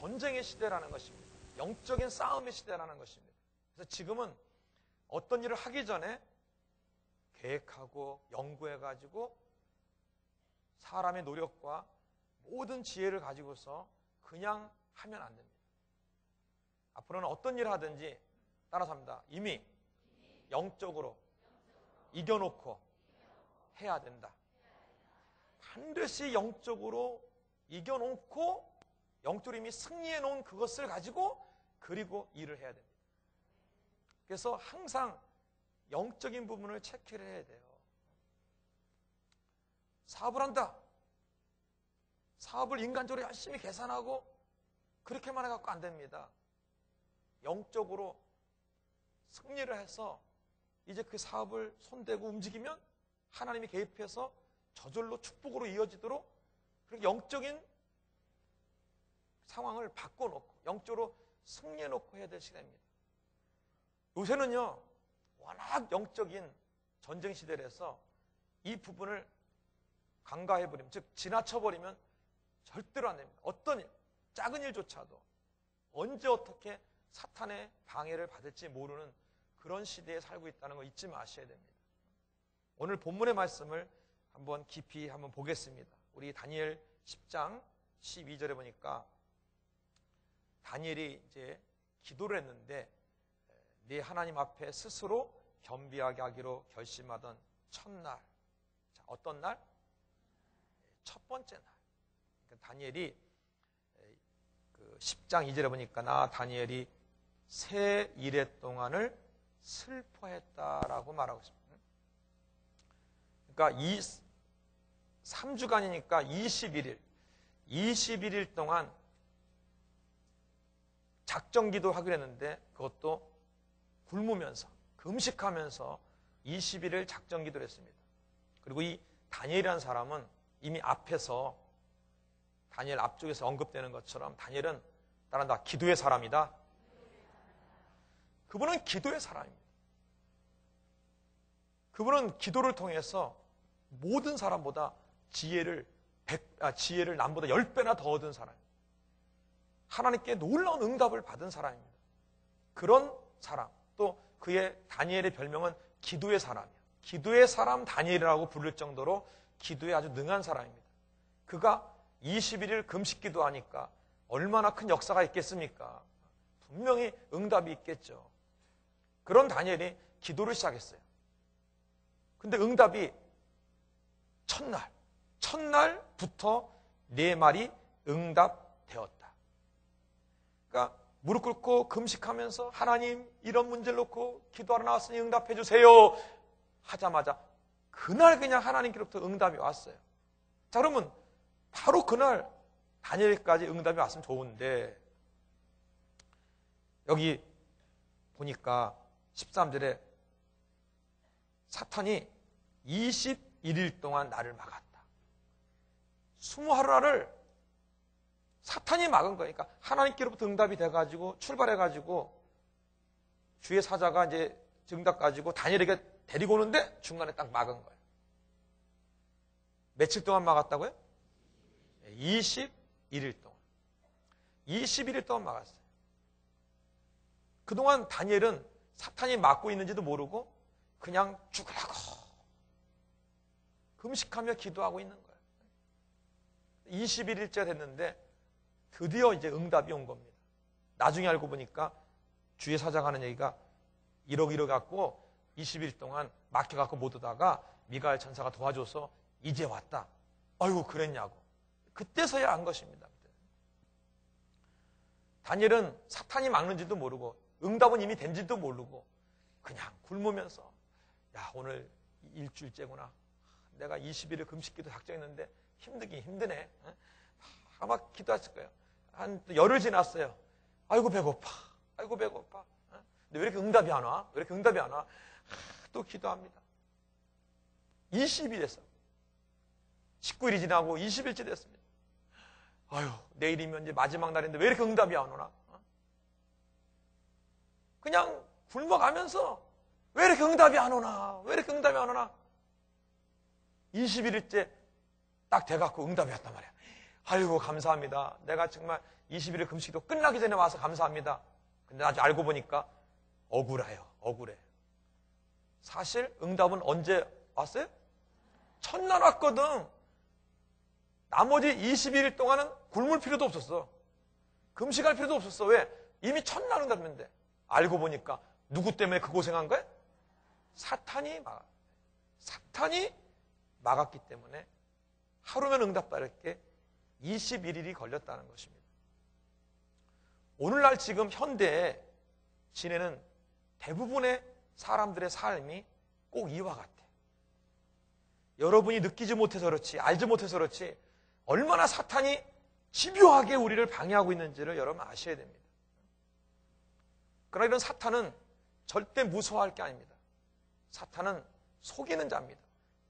전쟁의 시대라는 것입니다. 영적인 싸움의 시대라는 것입니다. 그래서 지금은 어떤 일을 하기 전에 계획하고 연구해가지고 사람의 노력과 모든 지혜를 가지고서 그냥 하면 안 됩니다. 앞으로는 어떤 일을 하든지 따라서 합니다. 이미 영적으로 이겨놓고 해야 된다. 반드시 영적으로 이겨놓고 영적으로 이미 승리해놓은 그것을 가지고 그리고 일을 해야 됩니다. 그래서 항상 영적인 부분을 체크를 해야 돼요. 사업을 한다. 사업을 인간적으로 열심히 계산하고 그렇게만 해갖고 안 됩니다. 영적으로 승리를 해서 이제 그 사업을 손대고 움직이면 하나님이 개입해서 저절로 축복으로 이어지도록 그렇게 영적인 상황을 바꿔놓고 영적으로 승리해놓고 해야 될 시간입니다. 요새는요 워낙 영적인 전쟁 시대라서 이 부분을 간과해버리면, 즉 지나쳐버리면 절대로 안 됩니다. 어떤 일, 작은 일조차도 언제 어떻게 사탄의 방해를 받을지 모르는 그런 시대에 살고 있다는 거 잊지 마셔야 됩니다. 오늘 본문의 말씀을 한번 깊이 한번 보겠습니다. 우리 다니엘 10장 12절에 보니까 다니엘이 이제 기도를 했는데 네 하나님 앞에 스스로 겸비하게 하기로 결심하던 첫날. 자, 어떤 날? 첫 번째 날. 그러니까 다니엘이 그 10장 2절에 보니까 나 다니엘이 새 이래 동안을 슬퍼했다라고 말하고 있습니다. 그러니까 3주간이니까 21일 동안 작정 기도하기로 했는데 그것도 굶으면서 금식하면서 20일을 작정 기도를 했습니다. 그리고 이 다니엘이라는 사람은 이미 앞에서 다니엘 앞쪽에서 언급되는 것처럼 다니엘은 따라한다. 기도의 사람이다. 그분은 기도의 사람입니다. 그분은 기도를 통해서 모든 사람보다 지혜를 남보다 10배나 더 얻은 사람입니다. 하나님께 놀라운 응답을 받은 사람입니다. 그런 사람, 또 그의 다니엘의 별명은 기도의 사람이에요. 기도의 사람 다니엘이라고 부를 정도로 기도에 아주 능한 사람입니다. 그가 21일 금식 기도하니까 얼마나 큰 역사가 있겠습니까? 분명히 응답이 있겠죠. 그런 다니엘이 기도를 시작했어요. 근데 응답이 첫날부터 네 말이 응답되었다. 그러니까 무릎 꿇고 금식하면서 하나님 이런 문제를 놓고 기도하러 나왔으니 응답해 주세요 하자마자 그날 그냥 하나님께로부터 응답이 왔어요. 자, 그러면 바로 그날 다니엘까지 응답이 왔으면 좋은데 여기 보니까 13절에 사탄이 21일 동안 나를 막았다. 20하루를 사탄이 막은 거니까 하나님께로부터 응답이 돼가지고 출발해가지고 주의 사자가 이제 응답 가지고 다니엘에게 데리고 오는데 중간에 딱 막은 거예요. 며칠 동안 막았다고요? 21일 동안. 21일 동안 막았어요. 그동안 다니엘은 사탄이 막고 있는지도 모르고 그냥 죽으라고 금식하며 기도하고 있는 거예요. 21일째 됐는데 드디어 이제 응답이 온 겁니다. 나중에 알고 보니까 주의 사자가 하는 얘기가 이러고 갖고 20일 동안 막혀갖고 못 오다가 미가엘 천사가 도와줘서 이제 왔다. 아이고 그랬냐고. 그때서야 안 것입니다. 다니엘은 사탄이 막는지도 모르고 응답은 이미 된지도 모르고 그냥 굶으면서 야 오늘 일주일째구나. 내가 20일을 금식기도 작정했는데 힘들긴 힘드네. 아마 기도했을 거예요. 한 열흘 지났어요. 아이고 배고파. 아이고 배고파. 근데 왜 이렇게 응답이 안 와? 왜 이렇게 응답이 안 와? 또 기도합니다. 20일 됐어. 19일이 지나고 20일째 됐습니다. 아유 내일이면 이제 마지막 날인데 왜 이렇게 응답이 안 오나? 그냥 굶어가면서 왜 이렇게 응답이 안 오나? 왜 이렇게 응답이 안 오나? 21일째 딱 돼갖고 응답이 왔단 말이야. 아이고 감사합니다. 내가 정말 21일 금식도 끝나기 전에 와서 감사합니다. 근데 아주 알고 보니까 억울해요. 억울해. 사실 응답은 언제 왔어요? 첫날 왔거든. 나머지 21일 동안은 굶을 필요도 없었어. 금식할 필요도 없었어. 왜? 이미 첫날 응답했는데. 알고 보니까 누구 때문에 그 고생한 거야? 사탄이 막았기 때문에 하루면 응답받을 게 21일이 걸렸다는 것입니다. 오늘날 지금 현대에 지내는 대부분의 사람들의 삶이 꼭 이와 같아. 여러분이 느끼지 못해서 그렇지, 알지 못해서 그렇지, 얼마나 사탄이 집요하게 우리를 방해하고 있는지를 여러분 아셔야 됩니다. 그러나 이런 사탄은 절대 무서워할 게 아닙니다. 사탄은 속이는 자입니다.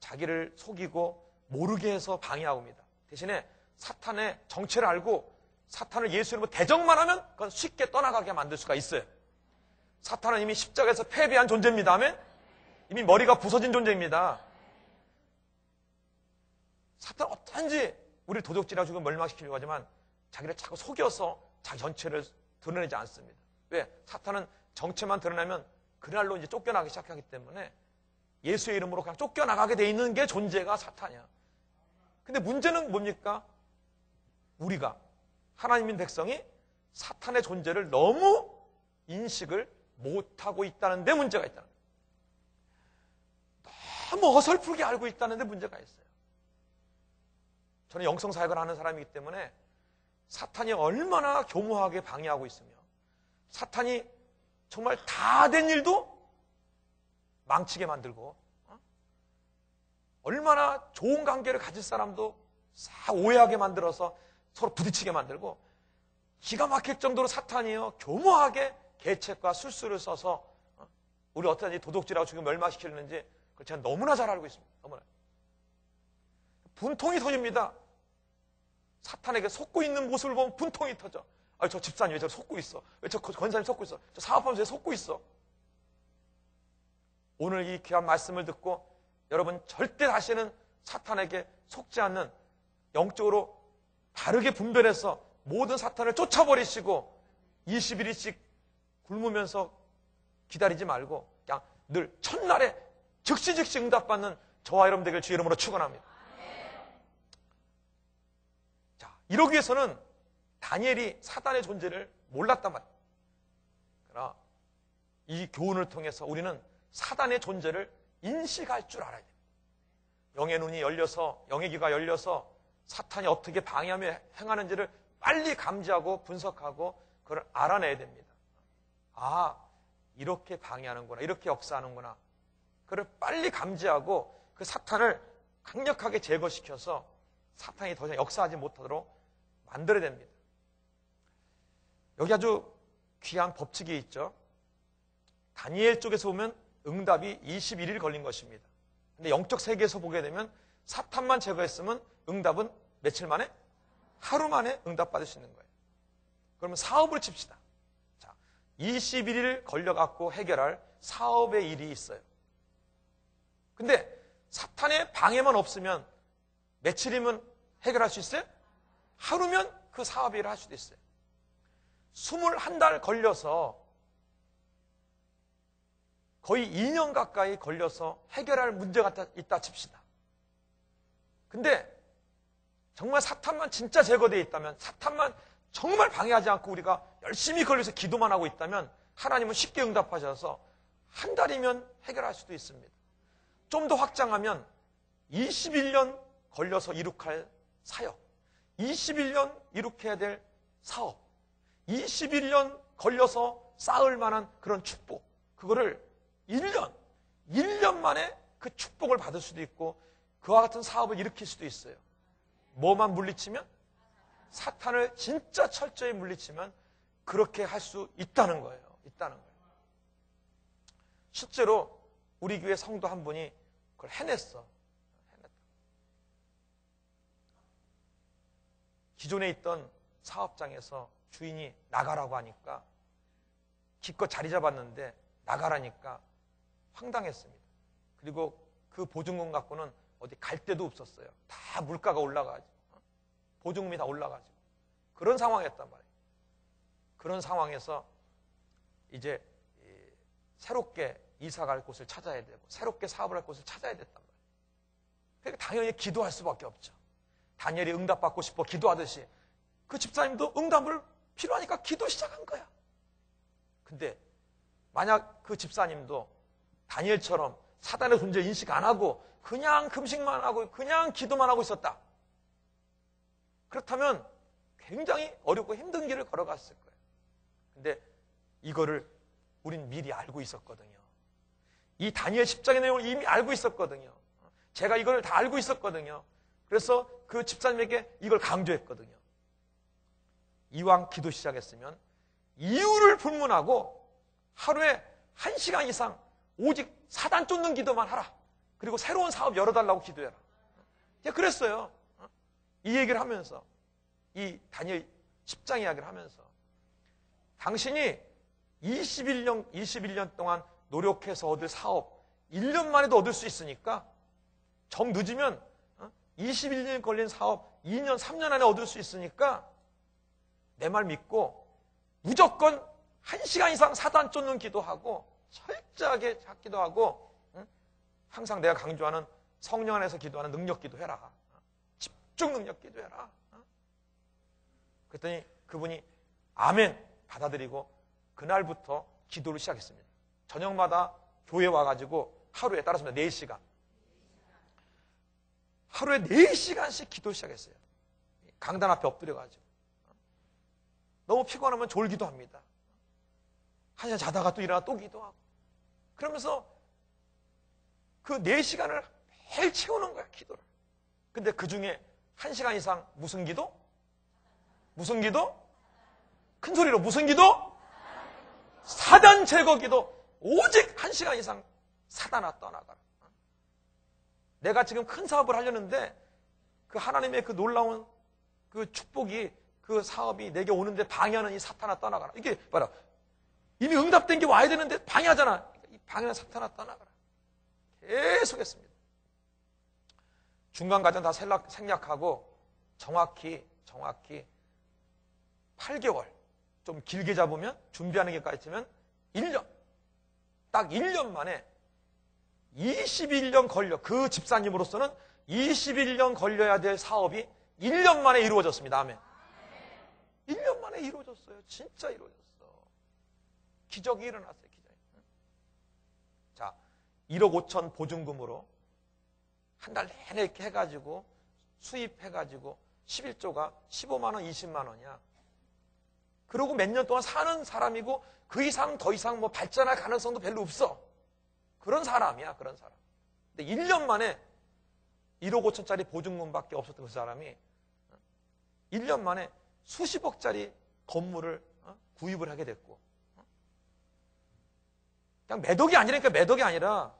자기를 속이고 모르게 해서 방해하고 옵니다. 대신에 사탄의 정체를 알고 사탄을 예수 이름으로 대적만 하면 그건 쉽게 떠나가게 만들 수가 있어요. 사탄은 이미 십자가에서 패배한 존재입니다. 아멘? 이미 머리가 부서진 존재입니다. 사탄은 어떤지 우리를 도적질하고 멸망시키려고 하지만 자기를 자꾸 속여서 자기 전체를 드러내지 않습니다. 왜? 사탄은 정체만 드러내면 그날로 이제 쫓겨나기 시작하기 때문에 예수의 이름으로 그냥 쫓겨나가게 돼 있는 게 존재가 사탄이야. 근데 문제는 뭡니까? 우리가 하나님인 백성이 사탄의 존재를 너무 인식을 못하고 있다는 데 문제가 있다는 거예요. 너무 어설프게 알고 있다는 데 문제가 있어요. 저는 영성사역을 하는 사람이기 때문에 사탄이 얼마나 교묘하게 방해하고 있으며 사탄이 정말 다 된 일도 망치게 만들고 얼마나 좋은 관계를 가질 사람도 싹 오해하게 만들어서 서로 부딪히게 만들고 기가 막힐 정도로 사탄이요 교묘하게 계책과 술수를 써서 우리 어떻게 도둑질하고 지금 멸망시키는지 그걸 제가 너무나 잘 알고 있습니다. 너무나. 분통이 터집니다. 사탄에게 속고 있는 모습을 보면 분통이 터져. 아, 저 집사님 왜 저 속고 있어? 왜 저 권사님 속고 있어? 저 사업하면서 왜 속고 있어? 오늘 이 귀한 말씀을 듣고 여러분 절대 다시는 사탄에게 속지 않는 영적으로 바르게 분별해서 모든 사탄을 쫓아버리시고 21일씩 굶으면서 기다리지 말고 그냥 늘 첫날에 즉시 응답받는 저와 여러분 되길 주 이름으로 축원합니다. 자, 이러기 위해서는 다니엘이 사단의 존재를 몰랐단 말이에요. 그러나 이 교훈을 통해서 우리는 사단의 존재를 인식할 줄 알아야 됩니다. 영의 눈이 열려서, 영의 귀가 열려서 사탄이 어떻게 방해하며 행하는지를 빨리 감지하고 분석하고 그걸 알아내야 됩니다. 아, 이렇게 방해하는구나, 이렇게 역사하는구나. 그걸 빨리 감지하고 그 사탄을 강력하게 제거시켜서 사탄이 더 이상 역사하지 못하도록 만들어야 됩니다. 여기 아주 귀한 법칙이 있죠. 다니엘 쪽에서 보면 응답이 21일 걸린 것입니다. 근데 영적 세계에서 보게 되면 사탄만 제거했으면 응답은 며칠 만에? 하루 만에 응답받을 수 있는 거예요. 그러면 사업을 칩시다. 자, 21일 걸려갖고 해결할 사업의 일이 있어요. 근데 사탄의 방해만 없으면 며칠이면 해결할 수 있어요? 하루면 그 사업 일을 할 수도 있어요. 21달 걸려서 거의 2년 가까이 걸려서 해결할 문제가 있다 칩시다. 근데 정말 사탄만 진짜 제거되어 있다면, 사탄만 정말 방해하지 않고 우리가 열심히 걸려서 기도만 하고 있다면 하나님은 쉽게 응답하셔서 한 달이면 해결할 수도 있습니다. 좀 더 확장하면 21년 걸려서 이룩할 사역, 21년 이룩해야 될 사업, 21년 걸려서 쌓을 만한 그런 축복, 그거를 1년 만에 그 축복을 받을 수도 있고 그와 같은 사업을 일으킬 수도 있어요. 뭐만 물리치면? 사탄을 진짜 철저히 물리치면 그렇게 할 수 있다는 거예요. 실제로 우리 교회 성도 한 분이 그걸 해냈어. 기존에 있던 사업장에서 주인이 나가라고 하니까 기껏 자리 잡았는데 나가라니까 황당했습니다. 그리고 그 보증금 갖고는 어디 갈 데도 없었어요. 다 물가가 올라가지고. 보증금이 다 올라가지고 그런 상황이었단 말이에요. 그런 상황에서 이제 새롭게 이사 갈 곳을 찾아야 되고 새롭게 사업을 할 곳을 찾아야 됐단 말이에요. 그러니까 당연히 기도할 수밖에 없죠. 다니엘이 응답받고 싶어 기도하듯이 그 집사님도 응답을 필요하니까 기도 시작한 거야. 근데 만약 그 집사님도 다니엘처럼 사단의 존재 인식 안 하고 그냥 금식만 하고 그냥 기도만 하고 있었다. 그렇다면 굉장히 어렵고 힘든 길을 걸어갔을 거예요. 근데 이거를 우린 미리 알고 있었거든요. 이 다니엘 10장의 내용을 이미 알고 있었거든요. 제가 이걸 다 알고 있었거든요. 그래서 그 집사님에게 이걸 강조했거든요. 이왕 기도 시작했으면 이유를 불문하고 하루에 1시간 이상 오직 사단 쫓는 기도만 하라. 그리고 새로운 사업 열어달라고 기도해라. 그랬어요. 이 얘기를 하면서 이 다니엘 10장 이야기를 하면서 당신이 21년 동안 노력해서 얻을 사업 1년 만에도 얻을 수 있으니까 정 늦으면 21년이 걸린 사업 2년, 3년 안에 얻을 수 있으니까 내 말 믿고 무조건 1시간 이상 사단 쫓는 기도하고 철저하게 기도하고 항상 내가 강조하는 성령 안에서 기도하는 능력 기도해라. 집중 능력 기도해라. 그랬더니 그분이 아멘 받아들이고 그날부터 기도를 시작했습니다. 저녁마다 교회 와가지고 하루에 따라서 4시간. 하루에 4시간씩 기도 시작했어요. 강단 앞에 엎드려가지고. 너무 피곤하면 졸기도 합니다. 1시간 자다가 또 일어나 또 기도하고. 그러면서 그 4시간을 매일 채우는 거야, 기도를. 근데 그 중에 1시간 이상 무슨 기도? 무슨 기도? 큰 소리로 무슨 기도? 사단 제거 기도. 오직 1시간 이상 사단아 떠나가라. 내가 지금 큰 사업을 하려는데 그 하나님의 그 놀라운 그 축복이 그 사업이 내게 오는데 방해하는 이 사탄아 떠나가라. 이게 봐라. 이미 응답된 게 와야 되는데 방해하잖아. 이 방해하는 사탄아 떠나가라. 계속 했습니다. 중간 과정 다 생략하고 정확히 8개월, 좀 길게 잡으면 준비하는 게까지 치면 1년. 딱 1년 만에 21년 걸려, 그 집사님으로서는 21년 걸려야 될 사업이 1년 만에 이루어졌습니다. 아멘. 1년 만에 이루어졌어요. 진짜 이루어졌어. 기적이 일어났어요. 기적이. 자, 1억 5천 보증금으로 한 달 내내 이렇게 해가지고 수입해가지고 11조가 15만 원, 20만 원이야. 그러고 몇 년 동안 사는 사람이고 그 이상 더 이상 뭐 발전할 가능성도 별로 없어. 그런 사람이야, 그런 사람. 근데 1년 만에 1억 5천짜리 보증금밖에 없었던 그 사람이 1년 만에 수십억짜리 건물을 구입을 하게 됐고, 그냥 매덕이 아니라니까, 매덕이 아니라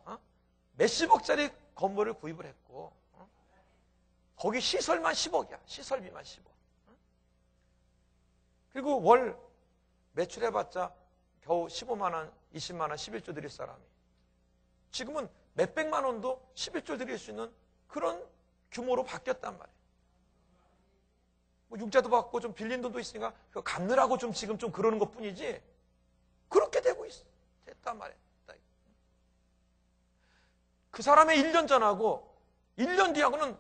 몇십억짜리 건물을 구입을 했고, 거기 시설만 10억이야. 시설비만 10억. 그리고 월 매출해봤자 겨우 15만 원, 20만 원, 11조 드릴 사람이 지금은 몇백만 원도 11조 드릴 수 있는 그런 규모로 바뀌었단 말이에요. 뭐 융자도 받고 좀 빌린 돈도 있으니까 그거 갚느라고 좀 지금 좀 그러는 것 뿐이지 그렇게 되고 있어. 됐단 말이에요. 그 사람의 1년 전하고 1년 뒤하고는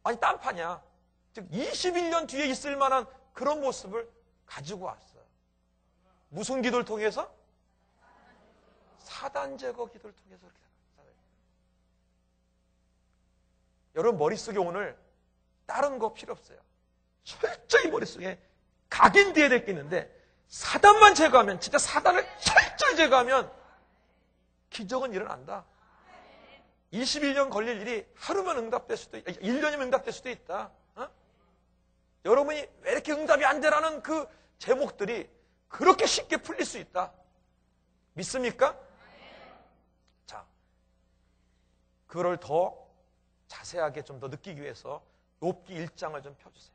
아니 딴판이야. 즉 21년 뒤에 있을 만한 그런 모습을 가지고 왔어요. 무슨 기도를 통해서? 사단 제거 기도를 통해서 그렇게 됐어요. 여러분 머릿속에 오늘 다른 거 필요 없어요. 철저히 머릿속에 각인되어야 될 게 있는데 사단만 제거하면, 진짜 사단을 철저히 제거하면 기적은 일어난다. 21년 걸릴 일이 하루면 응답될 수도 있다. 1년이면 응답될 수도 있다. 여러분이 왜 이렇게 응답이 안 되라는 그 제목들이 그렇게 쉽게 풀릴 수 있다. 믿습니까? 자, 그걸 더 자세하게 좀 더 느끼기 위해서 욥기 1장을 좀 펴주세요.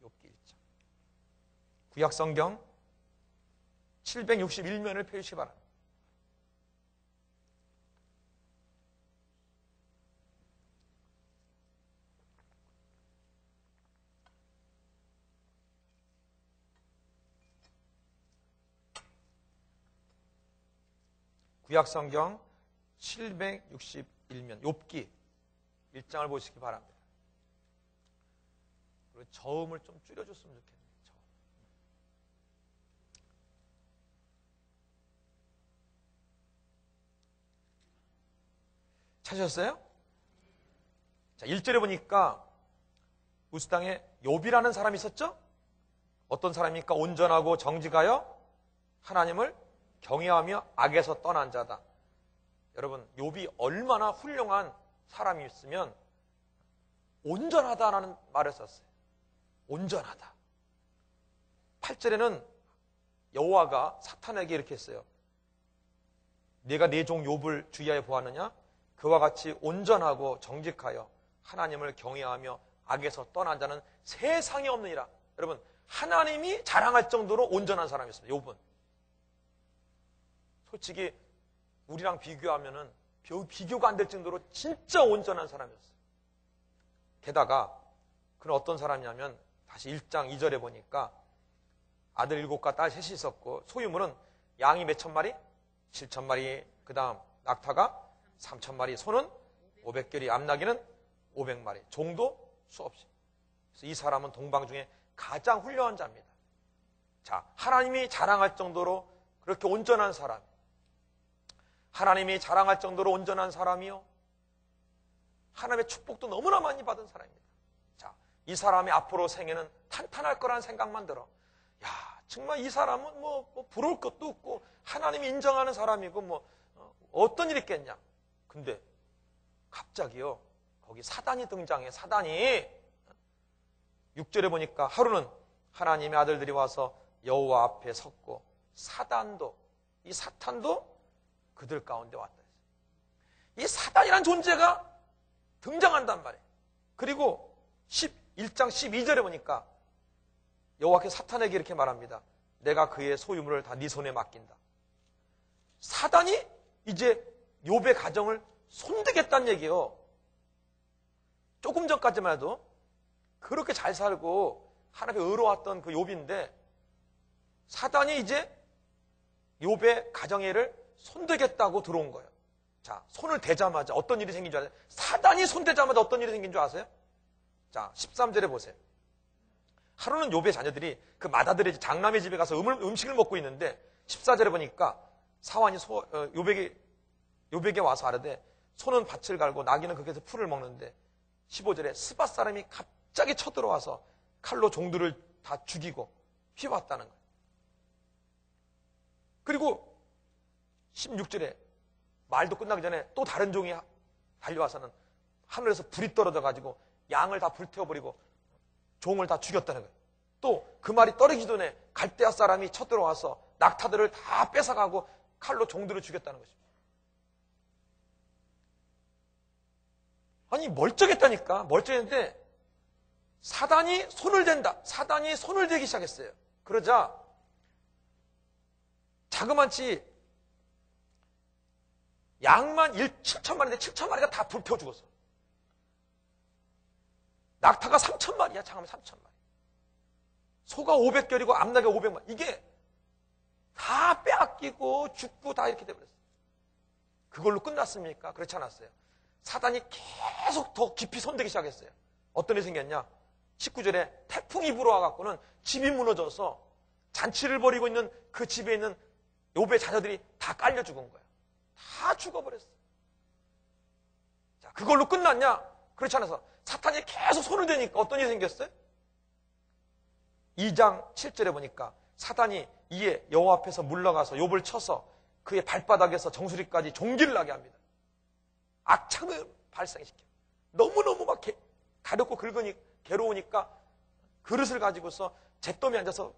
욥기 1장. 구약성경 761면을 펴주시기 바랍니다. 구약성경 761면 욥기 1장을 보시기 바랍니다. 그리고 저음을 좀 줄여줬으면 좋겠네요. 저음. 찾으셨어요? 자, 1절에 보니까 우스 땅에 욥이라는 사람이 있었죠? 어떤 사람입니까? 온전하고 정직하여 하나님을 경외하며 악에서 떠난 자다. 여러분, 욥이 얼마나 훌륭한 사람이었으면 온전하다라는 말을 썼어요. 온전하다. 8절에는 여호와가 사탄에게 이렇게 했어요. 네가 네 종 욥을 주의하여 보았느냐? 그와 같이 온전하고 정직하여 하나님을 경외하며 악에서 떠난 자는 세상에 없느니라. 여러분, 하나님이 자랑할 정도로 온전한 사람이었습니다. 욥은. 솔직히 우리랑 비교하면은 비교가 안 될 정도로 진짜 온전한 사람이었어요. 게다가 그는 어떤 사람이냐면 다시 1장 2절에 보니까 아들 7과 딸 3이 있었고 소유물은 양이 몇 천 마리? 7천 마리. 그 다음 낙타가 3천 마리. 소는 500결이. 암나귀는 500마리. 종도 수없이. 그래서 이 사람은 동방 중에 가장 훌륭한 자입니다. 자, 하나님이 자랑할 정도로 그렇게 온전한 사람. 하나님이 자랑할 정도로 온전한 사람이요. 하나님의 축복도 너무나 많이 받은 사람입니다. 자, 이 사람의 앞으로 생애는 탄탄할 거라는 생각만 들어. 야, 정말 이 사람은 뭐 부러울 것도 없고 하나님이 인정하는 사람이고 어떤 일이 있겠냐. 근데 갑자기요, 거기 사단이 등장해. 사단이 6절에 보니까 하루는 하나님의 아들들이 와서 여호와 앞에 섰고 사단도, 이 사탄도 그들 가운데 왔다. 이 사단이란 존재가 등장한단 말이에요. 그리고 1장 12절에 보니까 여호와께서 사탄에게 이렇게 말합니다. 내가 그의 소유물을 다 네 손에 맡긴다. 사단이 이제 욥의 가정을 손대겠다는 얘기예요. 조금 전까지만 해도 그렇게 잘 살고 하나님께 의로웠던 그 욥인데 사단이 이제 욥의 가정애를 손대겠다고 들어온 거예요. 자, 손을 대자마자 어떤 일이 생긴 줄 아세요? 사단이 손대자마자 어떤 일이 생긴 줄 아세요? 자, 13절에 보세요. 하루는 욥의 자녀들이 그 맏아들의 장남의 집에 가서 음식을 먹고 있는데 14절에 보니까 사환이 욥에게 와서 아뢰되 소는 밭을 갈고 나귀는 거기에서 풀을 먹는데 15절에 스밧 사람이 갑자기 쳐들어와서 칼로 종들을 다 죽이고 휘왔다는 거예요. 그리고 16절에 말도 끝나기 전에 또 다른 종이 달려와서는 하늘에서 불이 떨어져가지고 양을 다 불태워버리고 종을 다 죽였다는 거예요. 또 그 말이 떨어지기 전에 갈대아 사람이 쳐들어와서 낙타들을 다 뺏어가고 칼로 종들을 죽였다는 것입니다. 아니, 멀쩡했다니까. 멀쩡했는데 사단이 손을 댄다. 사단이 손을 대기 시작했어요. 그러자 자그만치 양만 7천마리인데 7천마리가 다 불태워 죽었어. 낙타가 3천마리야. 장하면 3천마리. 소가 500결이고 암나귀가 500마리. 이게 다 빼앗기고 죽고 다 이렇게 돼버렸어요. 그걸로 끝났습니까? 그렇지 않았어요. 사단이 계속 더 깊이 손대기 시작했어요. 어떤 일이 생겼냐? 19절에 태풍이 불어와갖고는 집이 무너져서 잔치를 벌이고 있는 그 집에 있는 욥의 자녀들이 다 깔려 죽은 거예요. 다 죽어버렸어요. 자, 그걸로 끝났냐? 그렇지 않아서 사탄이 계속 손을 대니까 어떤 일이 생겼어요? 2장 7절에 보니까 사단이 이에 여호와 앞에서 물러가서 욥을 쳐서 그의 발바닥에서 정수리까지 종기를 나게 합니다. 악창을 발생시켜. 너무너무 막 가렵고 괴로우니까 그릇을 가지고서 잿더미에 앉아서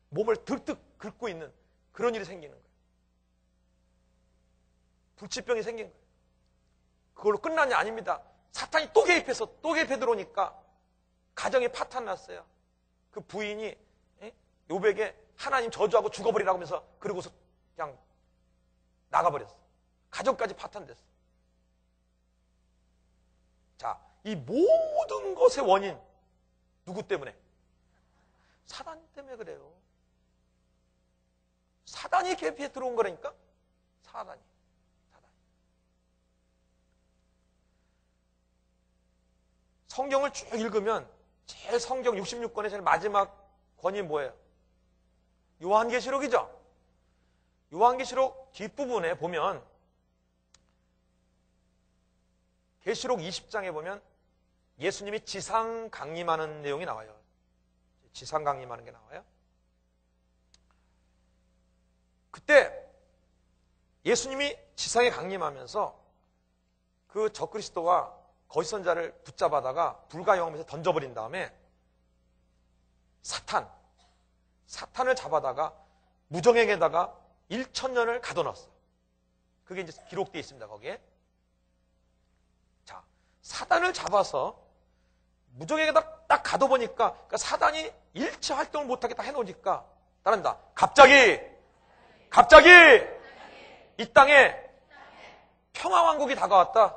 몸을 득득 긁고 있는 그런 일이 생기는 거예요. 불치병이 생긴 거예요. 그걸로 끝나냐? 아닙니다. 사탄이 또 개입해 들어오니까 가정에 파탄 났어요. 그 부인이 욥에게 하나님 저주하고 죽어버리라고 하면서 그러고서 그냥 나가버렸어. 가정까지 파탄됐어. 자, 이 모든 것의 원인 누구 때문에? 사단 때문에 그래요. 사단이 개입해 들어온 거라니까. 사단이. 성경을 쭉 읽으면 제일 성경 66권의 제일 마지막 권이 뭐예요? 요한계시록이죠. 요한계시록 뒷부분에 보면 계시록 20장에 보면 예수님이 지상 강림하는 내용이 나와요. 지상 강림하는 게 나와요. 그때 예수님이 지상에 강림하면서 그 적그리스도와 거짓 선자를 붙잡아다가 불과 영험에서 던져버린 다음에 사탄을 잡아다가 무정에게다가 1000년을 가둬놨어. 그게 이제 기록되어 있습니다. 거기에. 자, 사단을 잡아서 무정에게다 딱 가둬보니까 그러니까 사단이 일체 활동을 못하게 딱 해놓으니까 따른다. 갑자기 이 땅에 평화왕국이 다가왔다.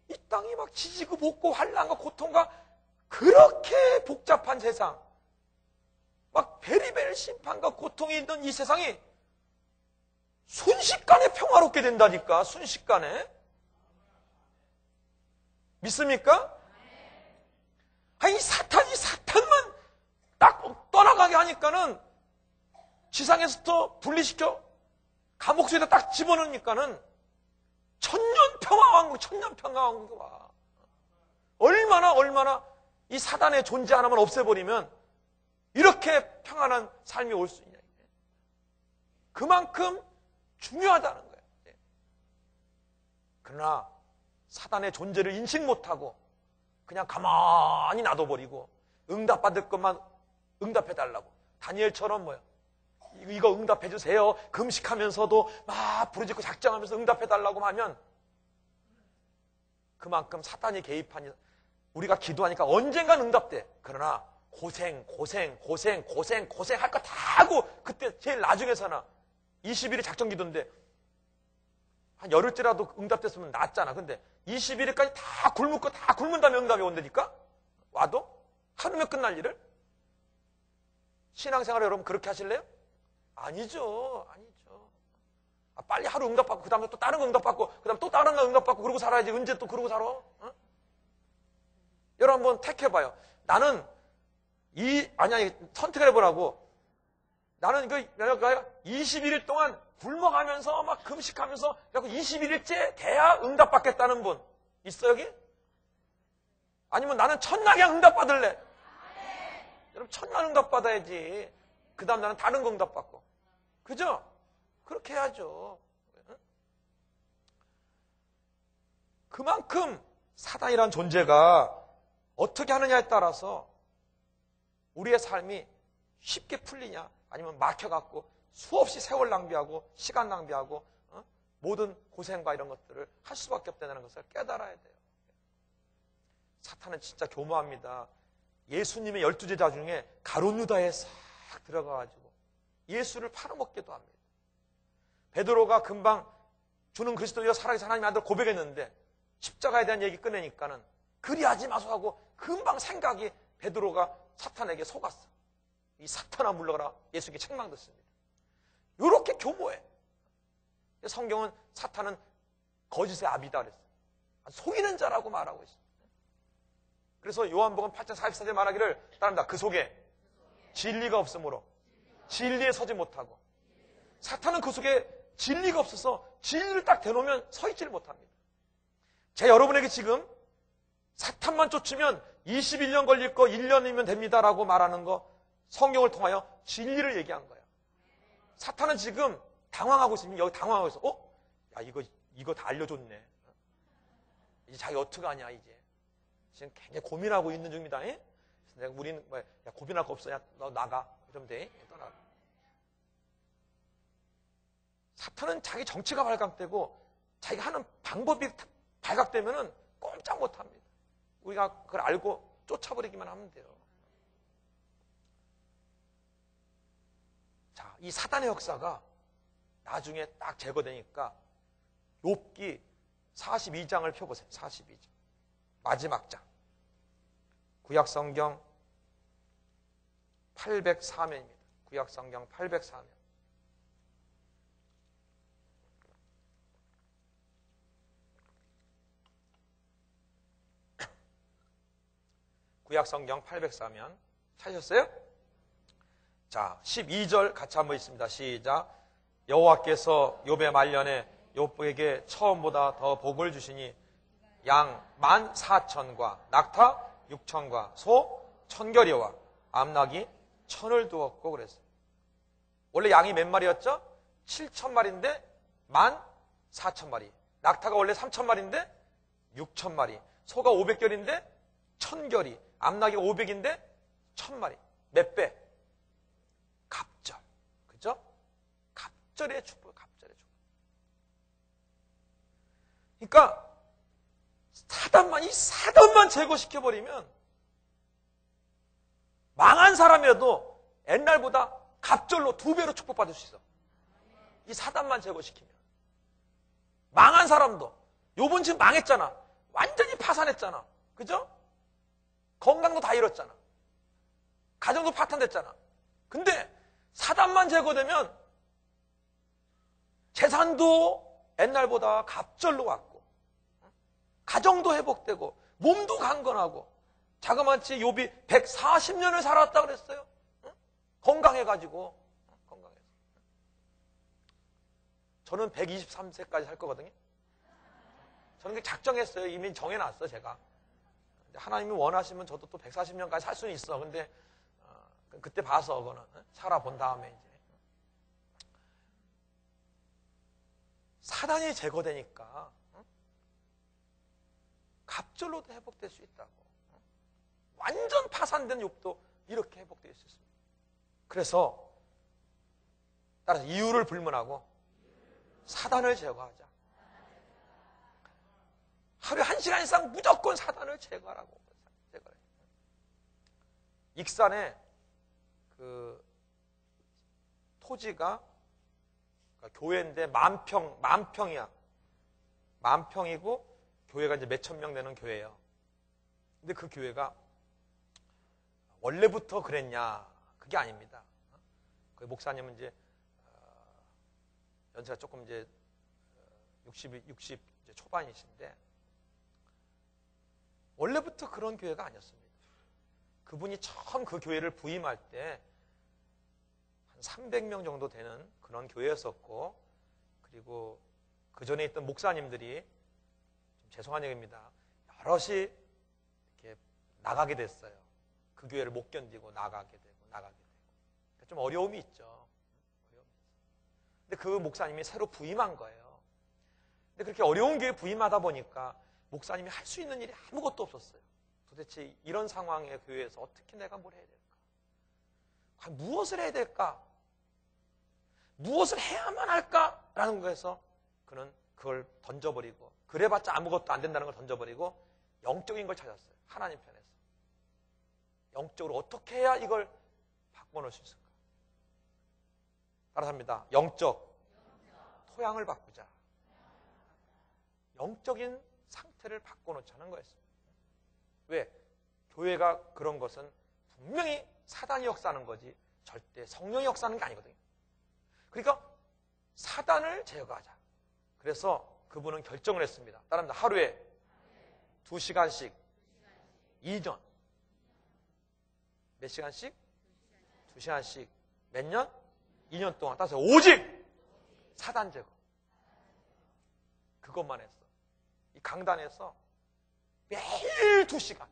이 땅이 막 지지고 볶고 환난과 고통과 그렇게 복잡한 세상, 막 베리베리 심판과 고통이 있는 이 세상이 순식간에 평화롭게 된다니까. 순식간에. 믿습니까? 아니 사탄만 딱 떠나가게 하니까는 지상에서부터 분리시켜 감옥 속에다 딱 집어넣으니까는 천년 평화왕국이 와. 얼마나 이 사단의 존재 하나만 없애버리면 이렇게 평안한 삶이 올 수 있냐. 그만큼 중요하다는 거예요. 그러나 사단의 존재를 인식 못하고 그냥 가만히 놔둬버리고 응답받을 것만 응답해달라고. 다니엘처럼 뭐야. 이거 응답해주세요. 금식하면서도 막 부르짖고 작정하면서 응답해달라고 하면 그만큼 사탄이 개입하니 우리가 기도하니까 언젠간 응답돼. 그러나 고생 할 거 다 하고 그때 제일 나중에서나 20일이 작정 기도인데 한 열흘째라도 응답됐으면 낫잖아. 근데 21일까지 다 굶은 다음에 응답이 온다니까? 와도? 하루면 끝날 일을? 신앙생활을 여러분 그렇게 하실래요? 아니죠. 빨리 하루 응답받고 그 다음에 또 다른 거 응답받고 그 다음에 또 다른 거 응답받고 그러고 살아야지. 언제 또 그러고 살아? 어? 여러분 한번 택해봐요. 나는 선택을 해보라고. 나는 21일 동안 굶어가면서 막 금식하면서 21일째 돼야 응답받겠다는 분 있어 여기? 아니면 나는 첫날 그냥 응답받을래? 여러분 첫날 응답받아야지. 그 다음 나는 다른 거 응답받고. 그죠? 그렇게 해야죠. 그만큼 사단이란 존재가 어떻게 하느냐에 따라서 우리의 삶이 쉽게 풀리냐 아니면 막혀갖고 수없이 세월 낭비하고 시간 낭비하고 모든 고생과 이런 것들을 할 수밖에 없다는 것을 깨달아야 돼요. 사탄은 진짜 교모합니다. 예수님의 12제자 중에 가룟 유다에 싹 들어가가지고 예수를 팔아먹기도 합니다. 베드로가 금방 주는 그리스도여 살아계신 하나님의 아들 고백했는데 십자가에 대한 얘기 꺼내니까는 그리하지 마소 하고 금방 생각이 베드로가 사탄에게 속았어. 이 사탄아 물러가라. 예수께 책망 듣습니다. 이렇게 교모해. 성경은 사탄은 거짓의 아비다 그랬어요. 속이는 자라고 말하고 있습니다. 그래서 요한복음 8장 44절 말하기를 따릅니다. 그 속에 진리가 없으므로 진리에 서지 못하고. 사탄은 그 속에 진리가 없어서 진리를 딱 대놓으면 서 있지를 못합니다. 제가 여러분에게 지금 사탄만 쫓으면 21년 걸릴 거 1년이면 됩니다라고 말하는 거 성경을 통하여 진리를 얘기한 거예요. 사탄은 지금 당황하고 있습니다. 여기 당황하고 있어. 야 이거 다 알려줬네. 이제 자기 어떡하냐 이제. 지금 굉장히 고민하고 있는 중입니다. 우리는 야 고민할 거 없어. 야 너 나가. 이러면 돼. 떠나. 사탄은 자기 정체가 발각되고 자기가 하는 방법이 발각되면은 꼼짝 못합니다. 우리가 그걸 알고 쫓아버리기만 하면 돼요. 자, 이 사단의 역사가 나중에 딱 제거되니까 욥기 42장을 펴보세요. 42장. 마지막 장. 구약성경 804면입니다. 구약성경 804면. 구약성경 804면 찾으셨어요? 자, 12절 같이 한번 있습니다. 시작. 여호와께서 욥의 말년에 욥에게 처음보다 더 복을 주시니 양 14,000과 낙타 6,000과 소 1,000결이와 암낙이 1,000을 두었고 그랬어요. 원래 양이 몇 마리였죠? 7,000마리인데 14,000마리. 낙타가 원래 3,000마리인데 6,000마리. 소가 500결인데 1,000결이. 암낙이 500인데 1,000마리. 몇 배? 갑절. 그죠? 갑절의 축복, 갑절의 축복. 그러니까 이 사단만 제거시켜버리면 망한 사람이라도 옛날보다 갑절로 2배로 축복받을 수 있어. 이 사단만 제거시키면. 망한 사람도. 요번 지금 망했잖아. 완전히 파산했잖아. 그죠? 건강도 다 잃었잖아. 가정도 파탄됐잖아. 근데 사단만 제거되면 재산도 옛날보다 갑절로 왔고 가정도 회복되고 몸도 강건하고 자그마치 욥이 140년을 살았다 그랬어요. 건강해가지고 건강해서. 저는 123세까지 살 거거든요. 저는 작정했어요. 이미 정해놨어 제가. 하나님이 원하시면 저도 또 140년까지 살 수는 있어. 근데 그때 봐서 그거는 살아본 다음에 이제 사단이 제거되니까 갑절로도 회복될 수 있다고. 완전 파산된 욥도 이렇게 회복될 수 있습니다. 그래서 따라서 이유를 불문하고 사단을 제거하자. 하루에 1시간 이상 무조건 사단을 제거하라고. 제거해. 익산에 그 토지가 그러니까 교회인데 만평이야. 만평이고 교회가 이제 몇천 명 되는 교회예요. 근데 그 교회가 원래부터 그랬냐? 그게 아닙니다. 그 목사님은 이제 연세가 조금 이제 60 이제 초반이신데 원래부터 그런 교회가 아니었습니다. 그분이 처음 그 교회를 부임할 때 한 300명 정도 되는 그런 교회였었고, 그리고 그 전에 있던 목사님들이 좀 죄송한 얘기입니다. 여럿이 이렇게 나가게 됐어요. 그 교회를 못 견디고 나가게 되고. 그러니까 좀 어려움이 있죠. 근데 그 목사님이 새로 부임한 거예요. 근데 그렇게 어려운 교회에 부임하다 보니까 목사님이 할 수 있는 일이 아무것도 없었어요. 도대체 이런 상황의 교회에서 어떻게 내가 뭘 해야 될까? 과연 무엇을 해야 될까? 무엇을 해야만 할까? 라는 거에서 그는 그걸 던져버리고, 그래봤자 아무것도 안 된다는 걸 던져버리고 영적인 걸 찾았어요. 하나님 편에서. 영적으로 어떻게 해야 이걸 바꿔놓을 수 있을까? 따라서 합니다. 영적 토양을 바꾸자. 영적인 상태를 바꿔놓자는 거였습니다. 왜? 교회가 그런 것은 분명히 사단이 역사하는 거지 절대 성령이 역사하는 게 아니거든요. 그러니까 사단을 제거하자. 그래서 그분은 결정을 했습니다. 따라합니다. 하루에 2시간씩 2년. 몇 시간씩? 2시간씩. 몇 년? 2년 동안. 따라서 오직 사단 제거. 그것만 했어. 이 강단에서 매일 2시간.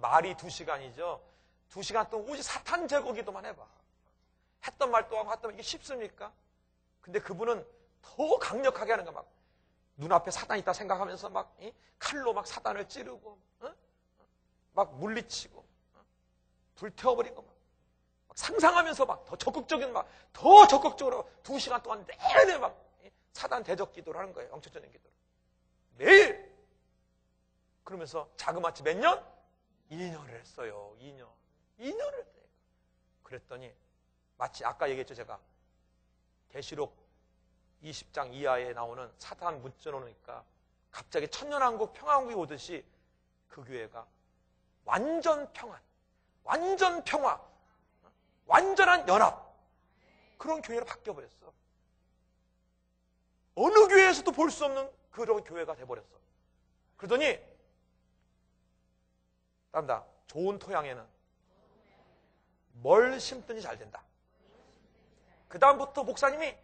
말이 2시간이죠. 2시간 동안 오직 사탄 제거 기도만 해봐. 했던 말 또 하고 했던 말 이게 쉽습니까? 근데 그분은 더 강력하게 하는 거야. 막 눈앞에 사단이 있다 생각하면서 막 칼로 막 사단을 찌르고 막 물리치고 불태워버리고 막 상상하면서 막 더 적극적인 더 적극적으로 2시간 동안 내내 막 사단 대적 기도를 하는 거예요. 영적적인 기도를. 매일. 그러면서 자그마치 몇 년? 2년을 했어요. 2년을 했대요. 그랬더니 마치 아까 얘기했죠. 제가 계시록 20장 이하에 나오는 사탄 문자놓으니까 갑자기 천년왕국 평화왕국이 오듯이 그 교회가 완전 평안, 완전 평화, 완전한 연합, 그런 교회로 바뀌어버렸어. 어느 교회에서도 볼 수 없는 그런 교회가 돼버렸어. 그러더니 따릅니다. 좋은 토양에는 뭘 심든지 잘 된다. 그 다음부터 목사님이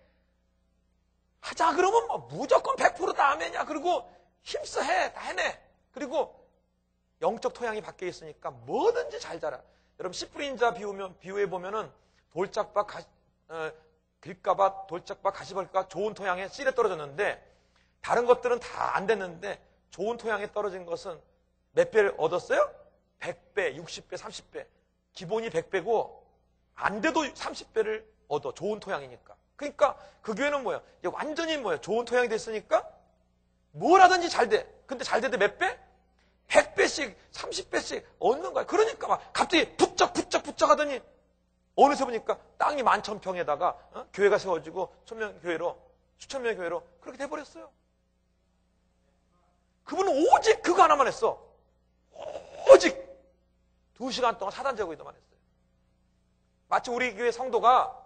하자 그러면 뭐 무조건 100%다 아멘이야. 그리고 힘써 해. 다 해내. 그리고 영적 토양이 밖에 있으니까 뭐든지 잘 자라. 여러분 씨 뿌린 자 비유해 보면은 돌짝밭, 길가밭, 돌짝밭, 가시벌가 좋은 토양에 씨를 떨어졌는데 다른 것들은 다 안 됐는데 좋은 토양에 떨어진 것은 몇 배를 얻었어요? 100배, 60배, 30배. 기본이 100배고 안 돼도 30배를 얻어. 좋은 토양이니까. 그러니까 그 교회는 뭐예요? 이제 완전히 뭐예요? 좋은 토양이 됐으니까 뭘 하든지 잘 돼. 근데 잘 되는데 몇 배? 100배씩, 30배씩 얻는 거야. 그러니까 막 갑자기 부쩍 하더니 어느새 보니까 땅이 11,000평에다가 교회가 세워지고 천명교회로, 수천명의 교회로 그렇게 돼버렸어요. 그분은 오직 그거 하나만 했어. 오직 2시간 동안 사단 제거기도만 했어요. 마치 우리 교회 성도가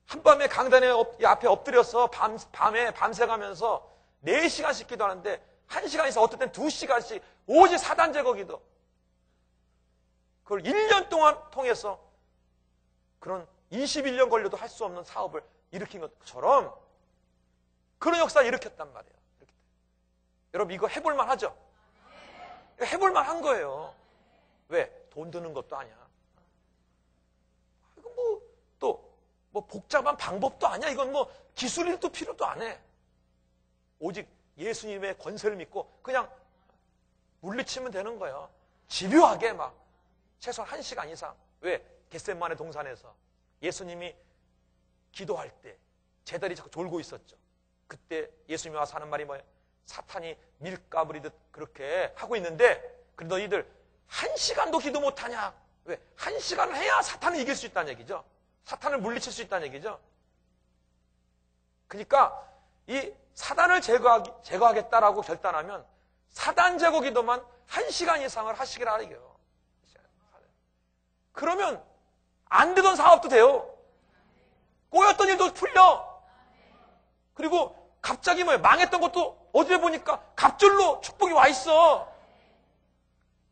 한밤에 강단에 앞에 엎드려서 밤에 밤새 가면서 4시간씩 기도하는데 1시간에서 어떨 땐 2시간씩 오직 사단 제거 기도. 그걸 1년 동안 통해서 그런 21년 걸려도 할 수 없는 사업을 일으킨 것처럼 그런 역사를 일으켰단 말이에요. 여러분 이거 해볼만 하죠? 해볼만 한 거예요. 왜? 돈 드는 것도 아니야. 이거 뭐 복잡한 방법도 아니야. 이건 뭐 기술일도 필요도 안 해. 오직 예수님의 권세를 믿고 그냥 물리치면 되는 거예요. 집요하게 막 최소한 1시간 이상. 왜? 겟세마네 동산에서 예수님이 기도할 때 제자리 자꾸 졸고 있었죠. 그때 예수님이 와서 하는 말이 뭐예요? 사탄이 밀가부리듯 그렇게 하고 있는데 그래 너희들 1시간도 기도 못하냐? 왜? 1시간을 해야 사탄을 이길 수 있다는 얘기죠. 사탄을 물리칠 수 있다는 얘기죠. 그러니까 이 사단을 제거하겠다라고 결단하면 사단 제거 기도만 1시간 이상을 하시기라 얘기해요. 그러면 안 되던 사업도 돼요. 꼬였던 일도 풀려. 그리고 갑자기 망했던 것도 어제 보니까 갑절로 축복이 와 있어.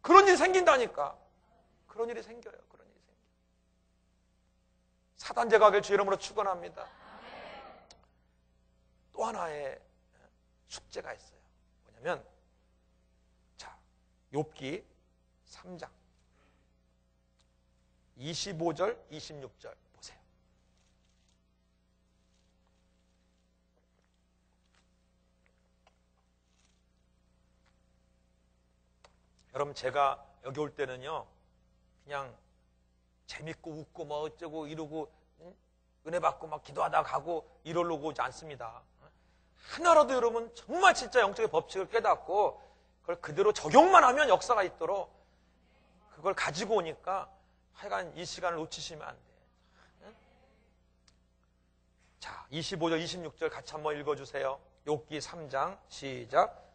그런 일이 생긴다니까. 그런 일이 생겨요. 그런 일이 생겨요. 사단 제거하길 주 이름으로 축원합니다. 또 하나의 숙제가 있어요. 뭐냐면 자, 욥기 3장 25절, 26절 보세요. 여러분 제가 여기 올 때는요 그냥 재밌고 웃고 뭐 어쩌고 이러고 은혜 받고 막 기도하다 가고 이러려고 오지 않습니다. 하나라도 여러분 정말 진짜 영적인 법칙을 깨닫고 그걸 그대로 적용만 하면 역사가 있도록 그걸 가지고 오니까 하여간 이 시간을 놓치시면 안 돼요. 자, 25절, 26절 같이 한번 읽어주세요. 욥기 3장 시작.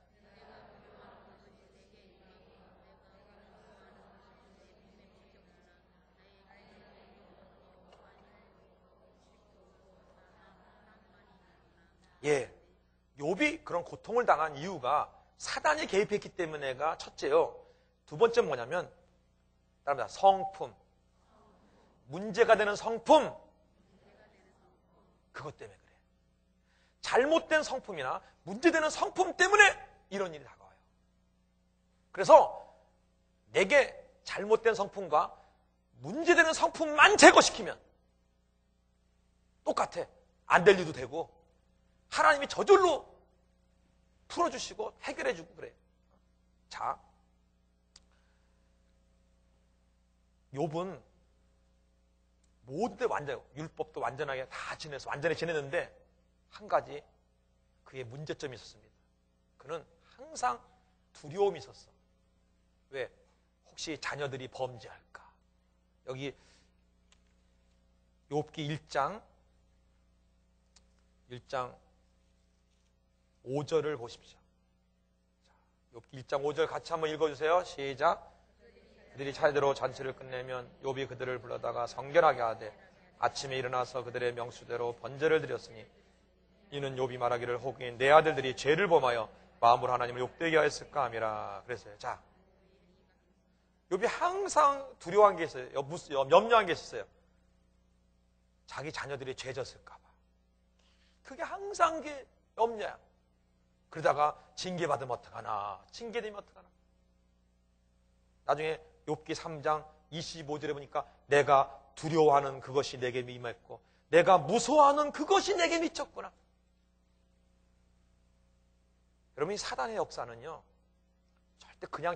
예, 욥이 그런 고통을 당한 이유가 사단이 개입했기 때문에가 첫째요. 두 번째 뭐냐면 따릅니다. 성품. 문제가 되는 성품. 그것 때문에 그래. 잘못된 성품이나 문제되는 성품 때문에 이런 일이 다가와요. 그래서 내게 잘못된 성품과 문제되는 성품만 제거시키면 똑같아. 안 될 일도 되고 하나님이 저절로 풀어주시고 해결해주고 그래요. 자, 욥은 모든 데 완전 율법도 완전하게 다 지내서 완전히 지냈는데 한 가지 그의 문제점이 있었습니다. 그는 항상 두려움이 있었어. 왜? 혹시 자녀들이 범죄할까? 여기 욥기 1장 5절을 보십시오. 욥기 1장 5절 같이 한번 읽어주세요. 시작. 그들이 차례대로 잔치를 끝내면 욥이 그들을 불러다가 성결하게 하되 아침에 일어나서 그들의 명수대로 번제를 드렸으니 이는 욥이 말하기를 혹이 내 아들들이 죄를 범하여 마음으로 하나님을 욕되게 하였을까 함이라. 그랬어요. 자, 욥이 항상 두려워한 게 있어요. 염려한 게 있었어요. 자기 자녀들이 죄 졌을까 봐. 그게 항상 게 염려야. 그러다가 징계받으면 어떡하나, 징계되면 어떡하나. 나중에 욥기 3장 25절에 보니까 내가 두려워하는 그것이 내게 임했고 내가 무서워하는 그것이 내게 미쳤구나. 여러분, 이 사단의 역사는요,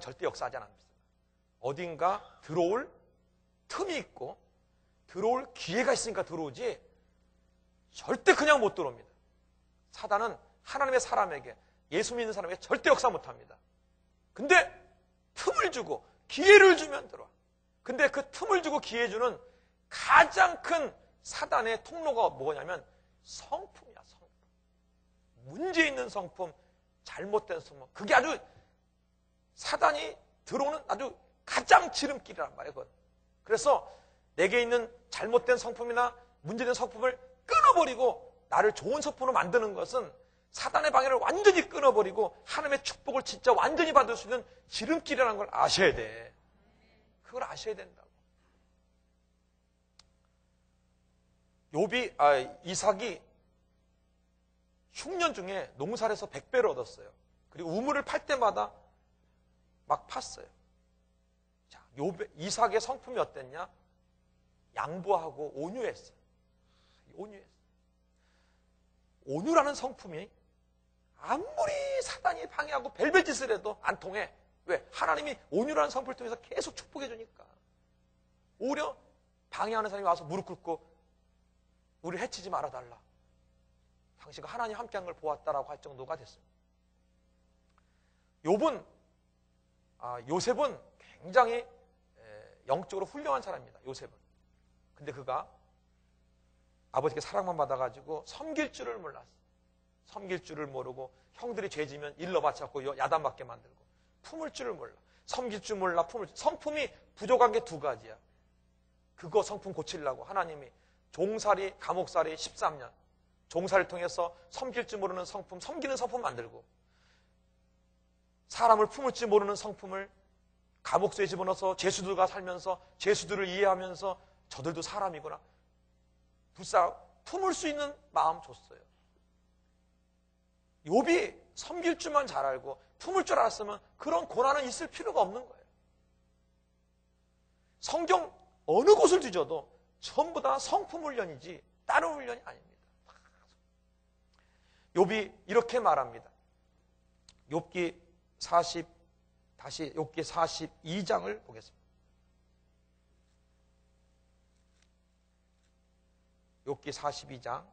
절대 역사하지 않습니다. 어딘가 들어올 틈이 있고 들어올 기회가 있으니까 들어오지 절대 그냥 못 들어옵니다. 사단은 하나님의 사람에게, 예수 믿는 사람에게 절대 역사 못합니다. 근데 틈을 주고 기회를 주면 들어와. 근데 그 틈을 주고 기회 주는 가장 큰 사단의 통로가 뭐냐면 성품이야. 성품. 문제 있는 성품, 잘못된 성품. 그게 아주 사단이 들어오는 아주 가장 지름길이란 말이에요. 그건. 그래서 내게 있는 잘못된 성품이나 문제된 성품을 끊어버리고 나를 좋은 성품으로 만드는 것은 사단의 방해를 완전히 끊어버리고 하나님의 축복을 진짜 완전히 받을 수 있는 지름길이라는 걸 아셔야 돼. 그걸 아셔야 된다고. 이삭이 흉년 중에 농사를 해서 100배를 얻었어요. 그리고 우물을 팔 때마다 막 팠어요. 자, 이삭의 성품이 어땠냐? 양보하고 온유했어요. 온유했어요. 온유라는 성품이 아무리 사단이 방해하고 별별 짓을 해도 안 통해. 왜? 하나님이 온유라는 성품을 통해서 계속 축복해 주니까. 오히려 방해하는 사람이 와서 무릎 꿇고 우리를 해치지 말아달라. 당신과 하나님 함께한 걸 보았다라고 할 정도가 됐어요. 요셉은 굉장히 영적으로 훌륭한 사람입니다. 요셉은. 근데 그가 아버지께 사랑만 받아가지고 섬길 줄을 몰랐어. 섬길 줄을 모르고 형들이 죄지면 일러 바쳤고 야단받게 만들고 품을 줄을 몰라. 섬길 줄 몰라. 성품이 부족한 게 두 가지야. 그거 성품 고치려고 하나님이 종살이, 감옥살이 13년 종살이를 통해서 섬길 줄 모르는 성품, 섬기는 성품 만들고 사람을 품을 줄 모르는 성품을 감옥소에 집어넣어서 죄수들과 살면서 죄수들을 이해하면서 저들도 사람이구나. 품을 수 있는 마음 줬어요. 욥이 섬길 줄만 잘 알고 품을 줄 알았으면 그런 고난은 있을 필요가 없는 거예요. 성경 어느 곳을 뒤져도 전부 다 성품 훈련이지 다른 훈련이 아닙니다. 욥이 이렇게 말합니다. 욥기 42장을 보겠습니다. 욥기 42장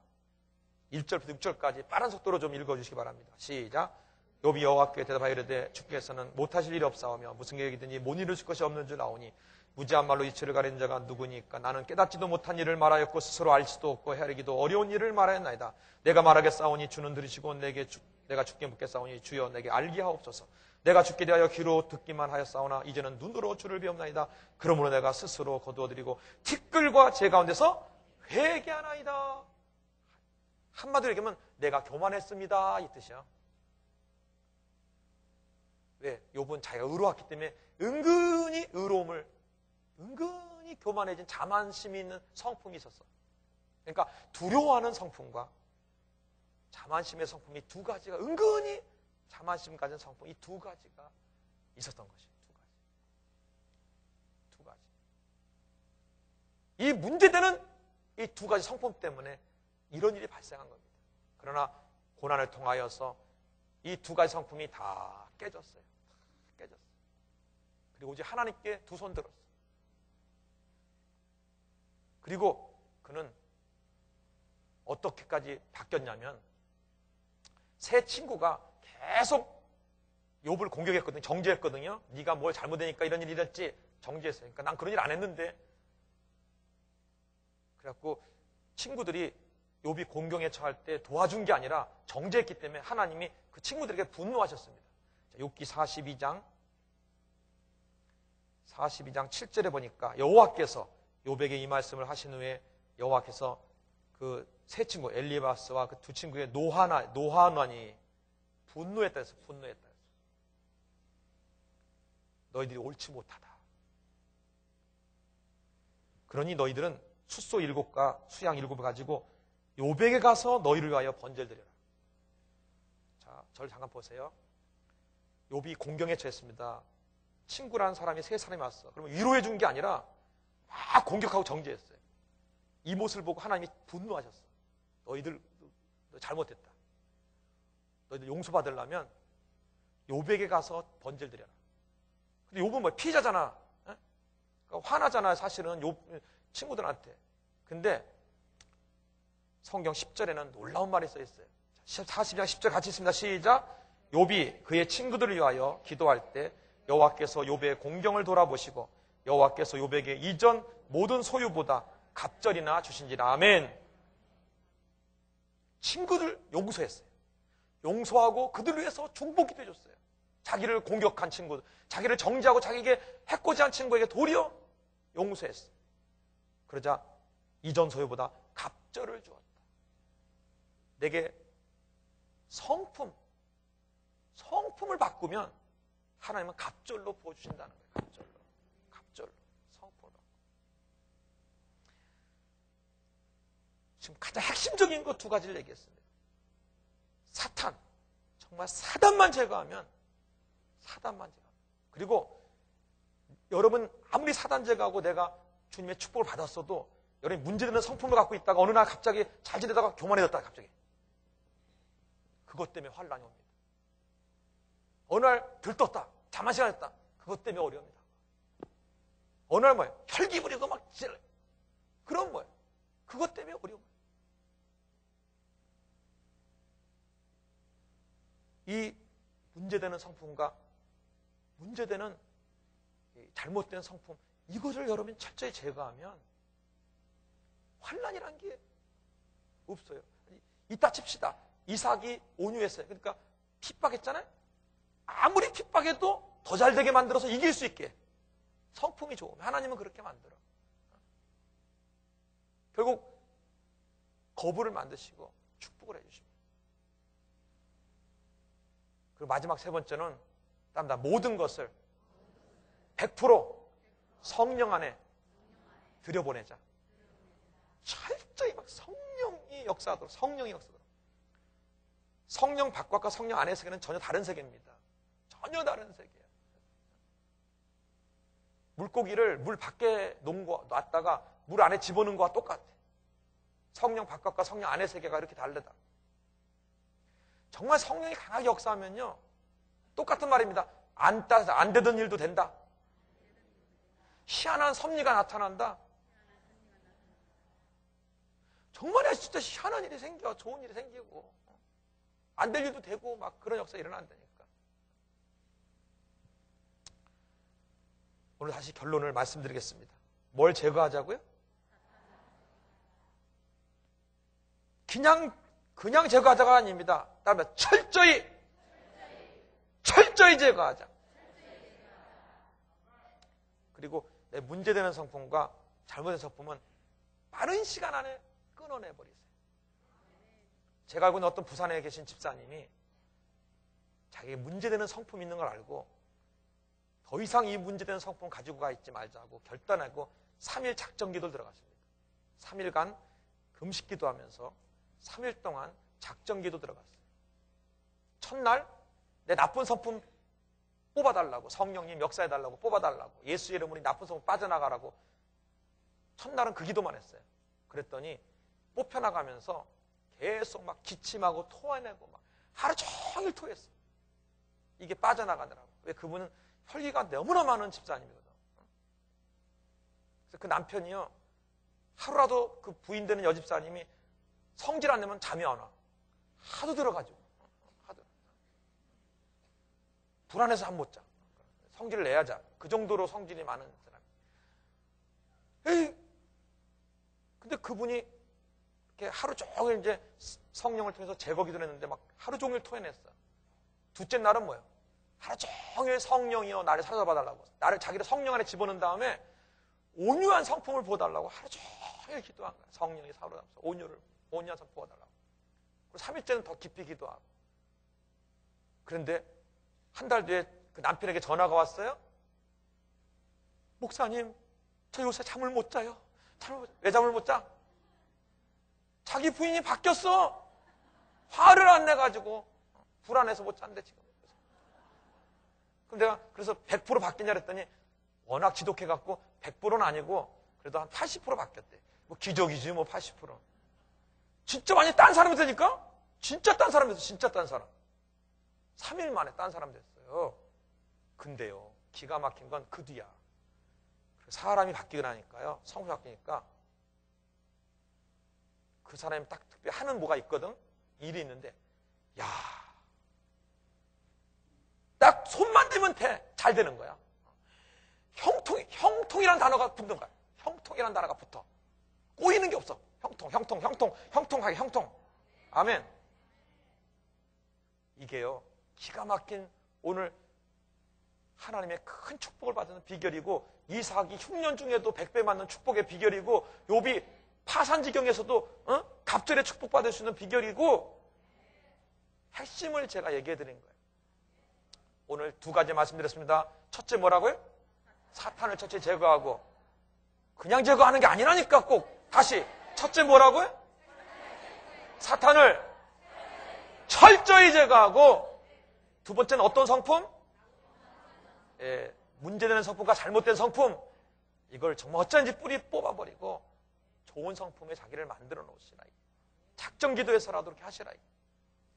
1절부터 6절까지 빠른 속도로 좀 읽어주시기 바랍니다. 시작. 욥이 여호와께 대답하여 이르되 주께서는 못하실 일이 없사오며 무슨 계획이든지 못 이루실 것이 없는 줄 아오니 무지한 말로 이치를 가린 자가 누구니까. 나는 깨닫지도 못한 일을 말하였고 스스로 알지도 없고 헤아리기도 어려운 일을 말하였나이다. 내가 말하겠사오니 주는 들으시고 내가 주께 묻겠사오니 주여 내게 알게 하옵소서. 내가 주께 대하여 귀로 듣기만 하였사오나 이제는 눈으로 주를 배웁나이다. 그러므로 내가 스스로 거두어드리고 티끌과 제 가운데서 회개하나이다. 한마디로 얘기하면 내가 교만했습니다 이 뜻이야. 왜? 욥은 자기가 의로웠기 때문에 은근히 교만해진 자만심이 있는 성품이 있었어. 그러니까 두려워하는 성품과 자만심의 성품이 두 가지가 은근히 자만심 가진 성품, 이 두 가지가 있었던 것이. 두 가지. 이 문제되는 이 두 가지 성품 때문에 이런 일이 발생한 겁니다. 그러나 고난을 통하여서 이 두 가지 성품이 다 깨졌어요. 깨졌어요. 그리고 오직 하나님께 두 손 들었어요. 그리고 그는 어떻게까지 바뀌었냐면 새 친구가 계속 욥을 공격했거든요. 정죄했거든요. 네가 뭘 잘못하니까 이런 일이 일었지. 정죄했어요. 그러니까 난 그런 일 안 했는데. 그래갖고 친구들이 욥이 공경에 처할 때 도와준 게 아니라 정죄했기 때문에 하나님이 그 친구들에게 분노하셨습니다. 자, 욥기 42장 7절에 보니까 여호와께서 욥에게 이 말씀을 하신 후에 여호와께서 그 세 친구 엘리바스와 그 두 친구의 노하나니 분노했다 해서 분노했다 해서 너희들이 옳지 못하다. 그러니 너희들은 숫소 7과 수양 7을 가지고 욥에게 가서 너희를 위하여 번제를 드려라. 자, 저를 잠깐 보세요. 욥이 공경에 처했습니다. 친구라는 사람이 3사람이 왔어. 그러면 위로해 준 게 아니라 막 공격하고 정죄했어요. 이 모습을 보고 하나님이 분노하셨어. 너희들 잘못했다. 너희들 용서받으려면 욥에게 가서 번제를 드려라. 근데 욥은 뭐 피해자잖아. 그러니까 화나잖아, 사실은 욥 친구들한테. 근데 성경 10절에는 놀라운 말이 써 있어요. 40장 10절 같이 있습니다. 시작. 욥이 그의 친구들을 위하여 기도할 때 여호와께서 욥의 공경을 돌아보시고 여호와께서 욥에게 이전 모든 소유보다 갑절이나 주신지라. 아멘. 친구들 용서했어요. 용서하고 그들을 위해서 중보기도 해줬어요. 자기를 공격한 친구들, 자기를 정죄하고 자기에게 해코지한 친구에게 도리어 용서했어요. 그러자 이전 소유보다 갑절을 주었다. 내게 성품을 바꾸면 하나님은 갑절로 부어주신다는 거예요. 갑절로 성품을 바꾸고. 지금 가장 핵심적인 것 2가지를 얘기했습니다. 사탄, 정말 사단만 제거하면 그리고 여러분 아무리 사단 제거하고 내가 주님의 축복을 받았어도 여러분이 문제되는 성품을 갖고 있다가 어느 날 갑자기 잘 지내다가 교만해졌다. 갑자기 그것 때문에 환란이 옵니다. 어느 날 들떴다. 자만시간했다. 그것 때문에 어려움이다. 어느 날 뭐예요? 혈기 부리고 막 지랄. 그럼 뭐예요? 그것 때문에 어려움. 이 문제되는 성품과 문제되는 잘못된 성품, 이것을 여러분 철저히 제거하면 환란이란 게 없어요. 이따 칩시다. 이삭이 온유했어요. 그러니까 핍박했잖아요. 아무리 핍박해도 더 잘되게 만들어서 이길 수 있게 성품이 좋으면 하나님은 그렇게 만들어. 결국 거부를 만드시고 축복을 해주십니다. 그리고 마지막 3번째는 모든 것을 100% 성령 안에 들여보내자. 철저히 막 성령이 역사하도록. 성령 밖과 성령 안의 세계는 전혀 다른 세계입니다. 전혀 다른 세계예요. 물고기를 물 밖에 놨다가 물 안에 집어넣은 거와 똑같아. 성령 밖과 성령 안의 세계가 이렇게 다르다. 정말 성령이 강하게 역사하면요, 똑같은 말입니다. 안 되던 일도 된다. 희한한 섭리가 나타난다. 정말 진짜 희한한 일이 생겨. 좋은 일이 생기고 안 될 일도 되고 막 그런 역사가 일어난다니까. 오늘 다시 결론을 말씀드리겠습니다. 뭘 제거하자고요? 그냥 제거하자가 아닙니다. 다음에 철저히 제거하자. 그리고 내 문제되는 성품과 잘못된 성품은 빠른 시간 안에 끊어내버리세요. 제가 알고 있는 어떤 부산에 계신 집사님이 자기의 문제되는 성품이 있는 걸 알고 더 이상 이 문제되는 성품 가지고 가 있지 말자고 결단하고 3일 작정기도를 들어갔습니다. 3일간 금식기도 하면서 3일 동안 작정기도 들어갔어요. 첫날 내 나쁜 성품 뽑아달라고, 성령님 역사해달라고 뽑아달라고, 예수 이름으로 나쁜 성품 빠져나가라고 첫날은 그 기도만 했어요. 그랬더니 뽑혀나가면서 계속 막 기침하고 토해내고 막 하루 종일 토했어요. 이게 빠져나가더라고요. 왜? 그분은 혈기가 너무나 많은 집사님이거든. 그래서 그 남편이요, 하루라도 그 부인 되는 여집사님이 성질 안 내면 잠이 안 와. 하도 들어가지고. 하도. 불안해서 잠 못 자. 성질을 내야 자. 그 정도로 성질이 많은 사람. 근데 그분이 이렇게 하루 종일 이제 성령을 통해서 제거 기도를 했는데 막 하루 종일 토해냈어. 둘째 날은 뭐예요? 하루 종일 성령이요, 나를 찾아봐달라고. 나를 자기를 성령 안에 집어넣은 다음에 온유한 성품을 보여달라고 하루 종일 기도한 거야. 성령이 사로잡아서 온유한 성품 보여달라고. 그리고 3일째는 더 깊이 기도하고. 그런데 한 달 뒤에 그 남편에게 전화가 왔어요. 목사님, 저 요새 잠을 못 자요. 왜 잠을 못 자? 자기 부인이 바뀌었어. 화를 안 내가지고 불안해서 못 잔대 지금. 그럼 내가 그래서 100% 바뀌냐 그랬더니 워낙 지독해갖고 100%는 아니고 그래도 한 80% 바뀌었대. 뭐 기적이지 뭐 80%. 진짜 완전히 딴 사람이 되니까 진짜 딴 사람이 됐어. 진짜 딴 사람. 3일 만에 딴 사람 됐어요. 근데요, 기가 막힌 건 그 뒤야. 사람이 바뀌고 나니까요, 성품이 바뀌니까 그 사람이 딱 특별히 하는 뭐가 있거든. 일이 있는데, 야, 딱 손만 대면 잘 되는 거야. 형통이라는 단어가 붙는 거야. 형통이라는 단어가 붙어. 꼬이는 게 없어. 형통하게 형통. 아멘. 이게요, 기가 막힌 오늘 하나님의 큰 축복을 받는 비결이고, 이삭이 흉년 중에도 100배 맞는 축복의 비결이고, 욥이 파산지경에서도 갑절의 축복받을 수 있는 비결이고, 핵심을 제가 얘기해 드린 거예요. 오늘 두 가지 말씀드렸습니다. 첫째 뭐라고요? 사탄을 첫째 제거하고, 그냥 제거하는 게 아니라니까. 꼭 다시 첫째 뭐라고요? 사탄을 철저히 제거하고, 두 번째는 어떤 성품? 문제되는 성품과 잘못된 성품, 이걸 정말 어쩐지 뿌리 뽑아버리고 좋은 성품에 자기를 만들어 놓으시라. 작정 기도해서라도 그렇게 하시라.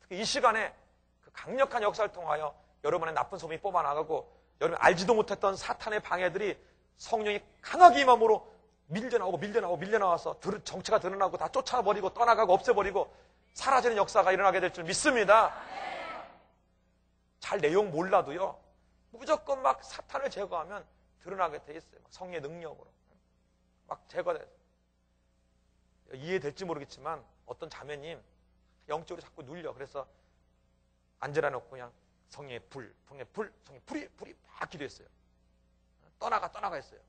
특히 이 시간에 그 강력한 역사를 통하여 여러분의 나쁜 소문이 뽑아나가고, 여러분이 알지도 못했던 사탄의 방해들이 성령이 강하게 임함으로 밀려나와서 정체가 드러나고 다 쫓아버리고 떠나가고 없애버리고 사라지는 역사가 일어나게 될 줄 믿습니다. 잘 내용 몰라도요, 무조건 막 사탄을 제거하면 드러나게 돼 있어요. 성령의 능력으로 막 제거돼서. 이해될지 모르겠지만 어떤 자매님 영적으로 자꾸 눌려. 그래서 앉으라 놓고 그냥 성령의 불이 막 기도했어요. 떠나가 했어요.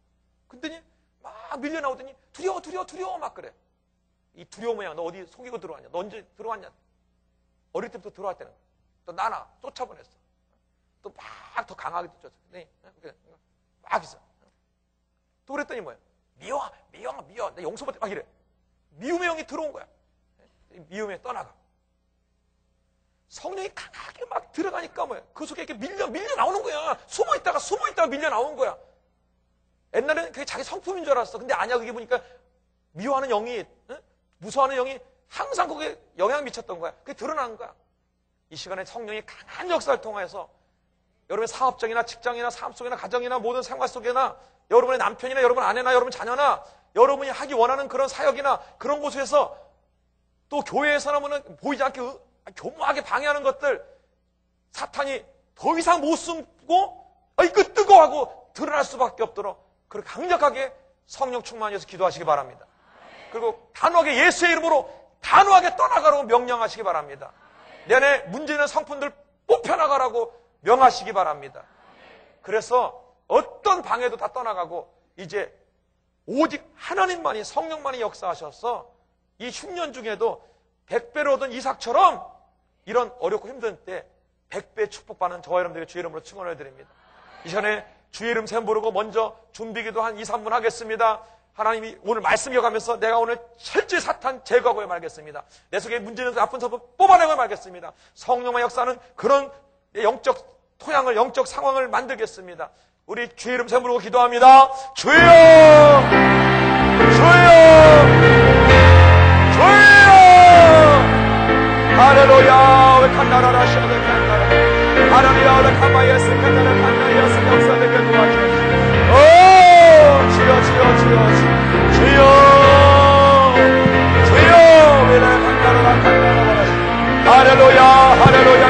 근데 막 밀려 나오더니 두려워 막 그래. 이 두려워 모양, 너 어디 속이고 들어왔냐? 너 언제 들어왔냐? 어릴 때부터 들어왔다는 거야. 또 나나 쫓아보냈어. 또 막 더 강하게 쫓았어. 막 있어. 또 그랬더니 뭐야? 미워. 내 용서 못해. 막 이래. 미움의 영이 들어온 거야. 미움에 떠나가. 성령이 강하게 막 들어가니까 뭐야? 그 속에 이렇게 밀려 나오는 거야. 숨어 있다가 밀려 나온 거야. 옛날에는 그게 자기 성품인 줄 알았어. 근데 아니야. 그게 보니까 미워하는 영이, 무서워하는 영이 항상 거기에 영향을 미쳤던 거야. 그게 드러난 거야. 이 시간에 성령이 강한 역사를 통해서 여러분의 사업적이나 직장이나 삶 속이나 가정이나 모든 생활 속에나 여러분의 남편이나 여러분 아내나 여러분 자녀나 여러분이 하기 원하는 그런 사역이나 그런 곳에서 또 교회에서나 보이지 않게 교묘하게 방해하는 것들, 사탄이 더 이상 못 숨고 이거 뜨거워하고 드러날 수밖에 없도록 그렇게 강력하게 성령 충만해서 기도하시기 바랍니다. 그리고 단호하게 예수의 이름으로 단호하게 떠나가라고 명령하시기 바랍니다. 내 안에 문제있는 성품들 뽑혀나가라고 명하시기 바랍니다. 그래서 어떤 방해도 다 떠나가고 이제 오직 하나님만이, 성령만이 역사하셔서 이 흉년 중에도 100배를 얻은 이삭처럼 이런 어렵고 힘든 때 100배 축복받는 저와 여러분들의 주의 이름으로 축원을 드립니다. 이 시간에 주의 이름 샘 부르고 먼저 준비기도 한 2, 3분 하겠습니다. 하나님이 오늘 말씀 이어가면서 내가 오늘 철저히 사탄 제거하고 말겠습니다. 내 속에 문제는 나쁜 성품 뽑아내고 말겠습니다. 성령의 역사는 그런 영적 토양을, 영적 상황을 만들겠습니다. 우리 주의 이름 샘 부르고 기도합니다. 주여! 할렐루야! 왜 칸나라라 샤드 칸나라 할렐루야! 왜 카마예스 칸나라 칸나예스 역사되게 도와주시오. 주여! 왜 칸나라라 칸나라 할렐루야! 할렐루야!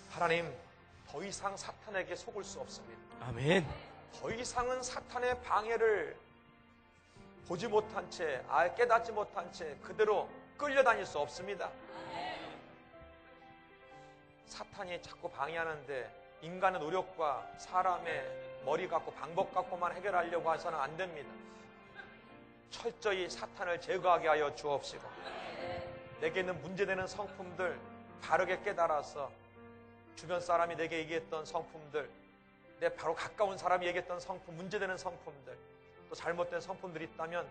하나님, 더 이상 사탄에게 속을 수 없습니다. 아멘. 더 이상은 사탄의 방해를 보지 못한 채, 깨닫지 못한 채 그대로 끌려다닐 수 없습니다. 사탄이 자꾸 방해하는데 인간의 노력과 사람의 머리 갖고 방법 갖고만 해결하려고 해서는 안 됩니다. 철저히 사탄을 제거하게 하여 주옵시고, 내게 있는 문제되는 성품들 바르게 깨달아서 주변 사람이 내게 얘기했던 성품들, 내 바로 가까운 사람이 얘기했던 성품, 문제되는 성품들, 또 잘못된 성품들이 있다면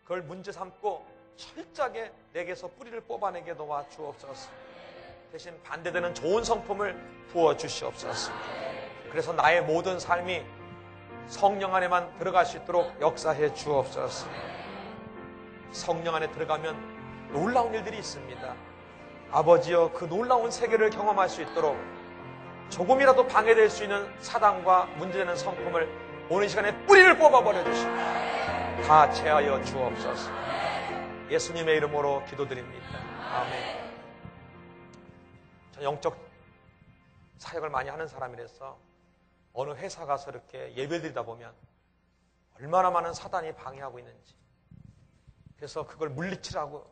그걸 문제 삼고 철저하게 내게서 뿌리를 뽑아내게 도와 주옵소서. 대신 반대되는 좋은 성품을 부어주시옵소서. 그래서 나의 모든 삶이 성령 안에만 들어갈 수 있도록 역사해 주옵소서. 성령 안에 들어가면 놀라운 일들이 있습니다. 아버지여, 그 놀라운 세계를 경험할 수 있도록 조금이라도 방해될 수 있는 사단과 문제되는 성품을 오늘 시간에 뿌리를 뽑아버려 주시고 다 제하여 주옵소서. 예수님의 이름으로 기도드립니다. 아멘. 전 영적 사역을 많이 하는 사람이라서 어느 회사 가서 이렇게 예배드리다 보면 얼마나 많은 사단이 방해하고 있는지, 그래서 그걸 물리치라고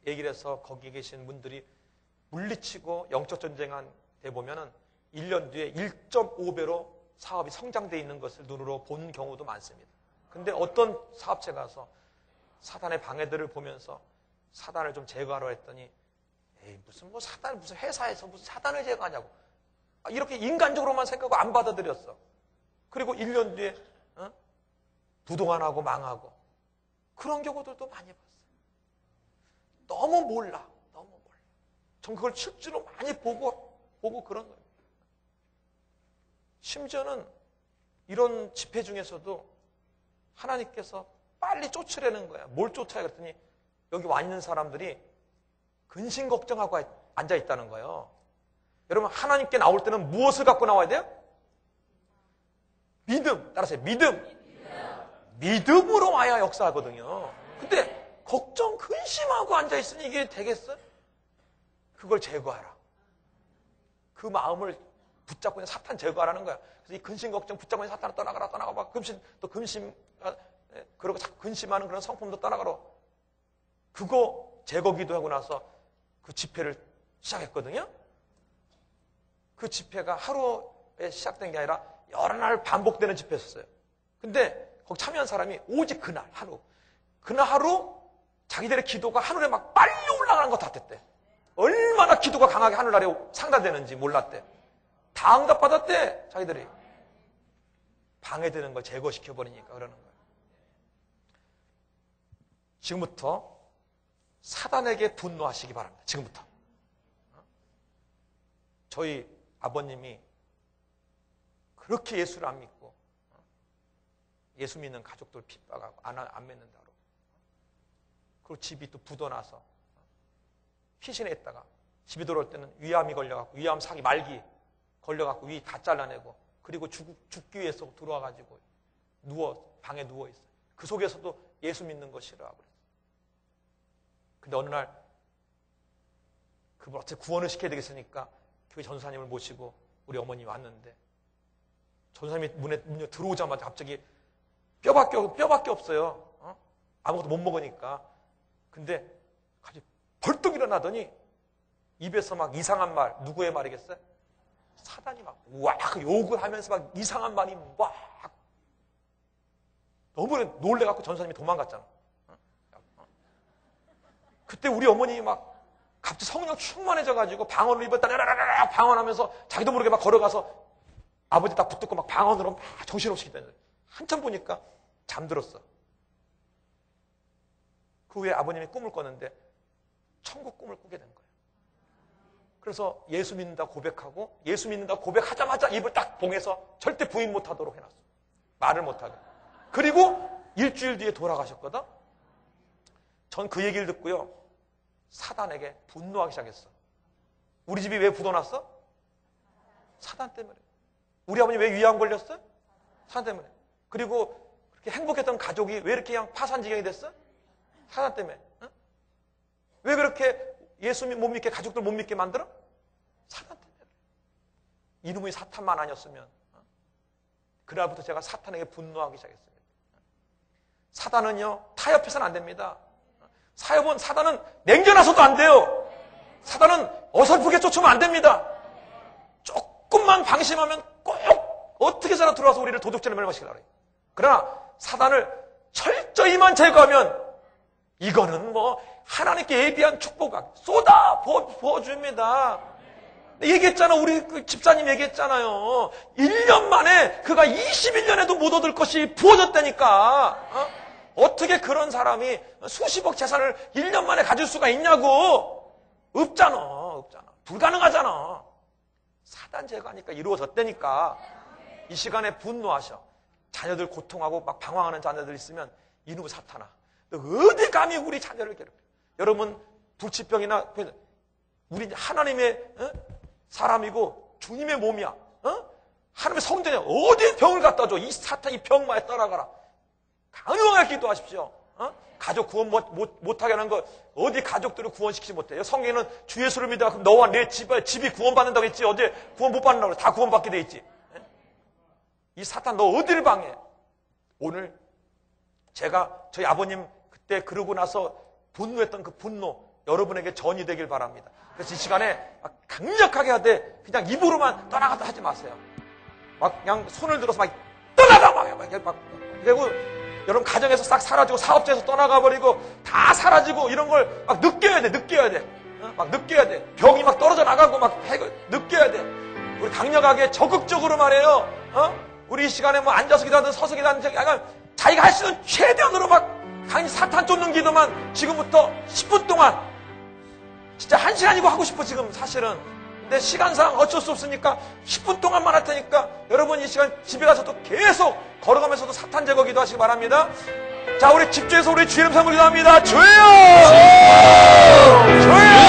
얘기를 해서 거기 계신 분들이 물리치고 영적 전쟁한 데 보면은 1년 뒤에 1.5배로 사업이 성장되어 있는 것을 눈으로 본 경우도 많습니다. 근데 어떤 사업체 가서 사단의 방해들을 보면서 사단을 좀 제거하러 했더니, 에이, 무슨 회사에서 무슨 사단을 제거하냐고, 이렇게 인간적으로만 생각하고 안 받아들였어. 그리고 1년 뒤에 부도가 나고 망하고 그런 경우들도 많이 봤어요. 너무 몰라. 전 그걸 실제로 많이 보고 그런 거예요. 심지어는 이런 집회 중에서도 하나님께서 빨리 쫓으려는 거야. 뭘 쫓아야 그랬더니 여기 와 있는 사람들이 근심 걱정하고 앉아 있다는 거예요. 여러분, 하나님께 나올 때는 무엇을 갖고 나와야 돼요? 믿음. 따라서요. 믿음으로 와야 역사하거든요. 근데 걱정, 근심하고 앉아 있으니 이게 되겠어요? 그걸 제거하라. 그 마음을 붙잡고 있는 사탄 제거하라는 거야. 그래서 이 근심 걱정 붙잡고 있는 사탄을 떠나가라. 막 근심 그러고 자꾸 근심하는 그런 성품도 떠나가라. 그거 제거 기도하고 나서 그 집회를 시작했거든요. 그 집회가 하루에 시작된 게 아니라 여러 날 반복되는 집회였어요. 근데 거기 참여한 사람이 오직 그날 하루 자기들의 기도가 하늘에 막 빨리 올라가는 것 같았대. 얼마나 기도가 강하게 하늘나라에 상달되는지 몰랐대. 다 응답받았대. 자기들이 방해되는 걸 제거시켜버리니까 그러는 거예요. 지금부터 사단에게 분노하시기 바랍니다. 지금부터. 저희 아버님이 그렇게 예수를 안 믿고 예수 믿는 가족들 핍박하고 안 믿는다고 그리고 집이 또 부도나서 피신했다가 집에 돌아올 때는 위암이 걸려갖고 위암 사기 말기 걸려갖고 위 다 잘라내고 그리고 죽기 위해서 들어와가지고 방에 누워있어요. 그 속에서도 예수 믿는 거 싫어하고 그랬어요. 근데 어느 날 그걸 어떻게 구원을 시켜야 되겠으니까 교회 전사님을 모시고 우리 어머님이 왔는데 전사님이 문에 들어오자마자 갑자기 뼈밖에 없어요. 아무것도 못 먹으니까. 근데 갑자기 벌떡 일어나더니 입에서 막 이상한 말, 누구의 말이겠어요? 사단이 막 욕을 하면서 막 이상한 말이 막 너무 놀래갖고 전사님이 도망갔잖아. 그때 우리 어머님이 막 갑자기 성령 충만해져가지고 방언을 입었다 방언하면서 자기도 모르게 막 걸어가서 아버지 딱 붙들고 막 방언으로 막 정신없이 기다렸어요. 한참 보니까 잠들었어. 그 후에 아버님이 꿈을 꿨는데 천국 꿈을 꾸게 된 거예요. 그래서 예수 믿는다 고백하고 예수 믿는다 고백하자마자 입을 딱 봉해서 절대 부인 못하도록 해놨어. 말을 못하게. 그리고 일주일 뒤에 돌아가셨거든. 전 그 얘기를 듣고요. 사단에게 분노하기 시작했어. 우리 집이 왜 부도났어? 사단 때문에. 우리 아버님 왜 위암 걸렸어요? 사단 때문에. 그리고 그렇게 행복했던 가족이 왜 이렇게 그냥 파산지경이 됐어? 사단 때문에. 응? 왜 그렇게 예수 못 믿게 가족들 못 믿게 만들어? 사단 때문에. 이놈의 사탄만 아니었으면. 그날부터 제가 사탄에게 분노하기 시작했습니다. 사단은요 타협해서는 안 됩니다. 사단은 냉겨놔서도 안 돼요. 사단은 어설프게 쫓으면 안 됩니다. 조금만 방심하면 꼭 어떻게 해서나 들어와서 우리를 도둑질을 멸망시키려고 해요. 그러나 사단을 철저히만 제거하면 이거는 뭐 하나님께 예비한 축복을 쏟아 부어줍니다. 얘기했잖아. 우리 그 집사님 얘기했잖아요. 1년 만에 그가 21년에도 못 얻을 것이 부어졌다니까. 어떻게 그런 사람이 수십억 재산을 1년 만에 가질 수가 있냐고. 없잖아. 불가능하잖아. 사단 제거하니까 이루어졌다니까. 이 시간에 분노하셔. 자녀들 고통하고 막 방황하는 자녀들 있으면 이놈의 사탄아, 너 어디 감히 우리 자녀를 괴롭혀. 여러분 불치병이나 우리 하나님의 사람이고 주님의 몸이야. 하나님의 성전이야. 어디 병을 갖다 줘. 이 사탄 이 병마에 떠나가라. 강력하게 기도하십시오. 가족 구원 못하게 하는 거 어디 가족들을 구원시키지 못해요. 성경에는 주 예수를 믿어 너와 내 집이 구원받는다고 했지. 어디 구원 못 받는다고 다 구원받게 돼 있지. 이 사탄 너 어디를 방해? 오늘 제가 저희 아버님 그때 그러고 나서 분노했던 그 분노 여러분에게 전이 되길 바랍니다. 그래서 이 시간에 막 강력하게 하되 그냥 입으로만 떠나가다 하지 마세요. 막 그냥 손을 들어서 막 떠나가 막 그리고 여러분 가정에서 싹 사라지고 사업자에서 떠나가 버리고 다 사라지고 이런 걸 막 느껴야 돼. 막 느껴야 돼. 병이 막 떨어져 나가고 막 느껴야 돼. 우리 강력하게 적극적으로 말해요. 우리 이 시간에 뭐 앉아서 기도하든 서서 기도하든 약간 자기가 할 수 있는 최대한으로 막 강히 사탄 쫓는 기도만 지금부터 10분 동안 진짜 1시간이고 하고 싶어 지금 사실은. 근데 시간상 어쩔 수 없으니까 10분 동안만 할 테니까 여러분 이 시간 집에 가서도 계속 걸어가면서도 사탄 제거 기도하시기 바랍니다. 자, 우리 집중해서 우리 주의 이름 삼고 기도합니다. 주여! 주여!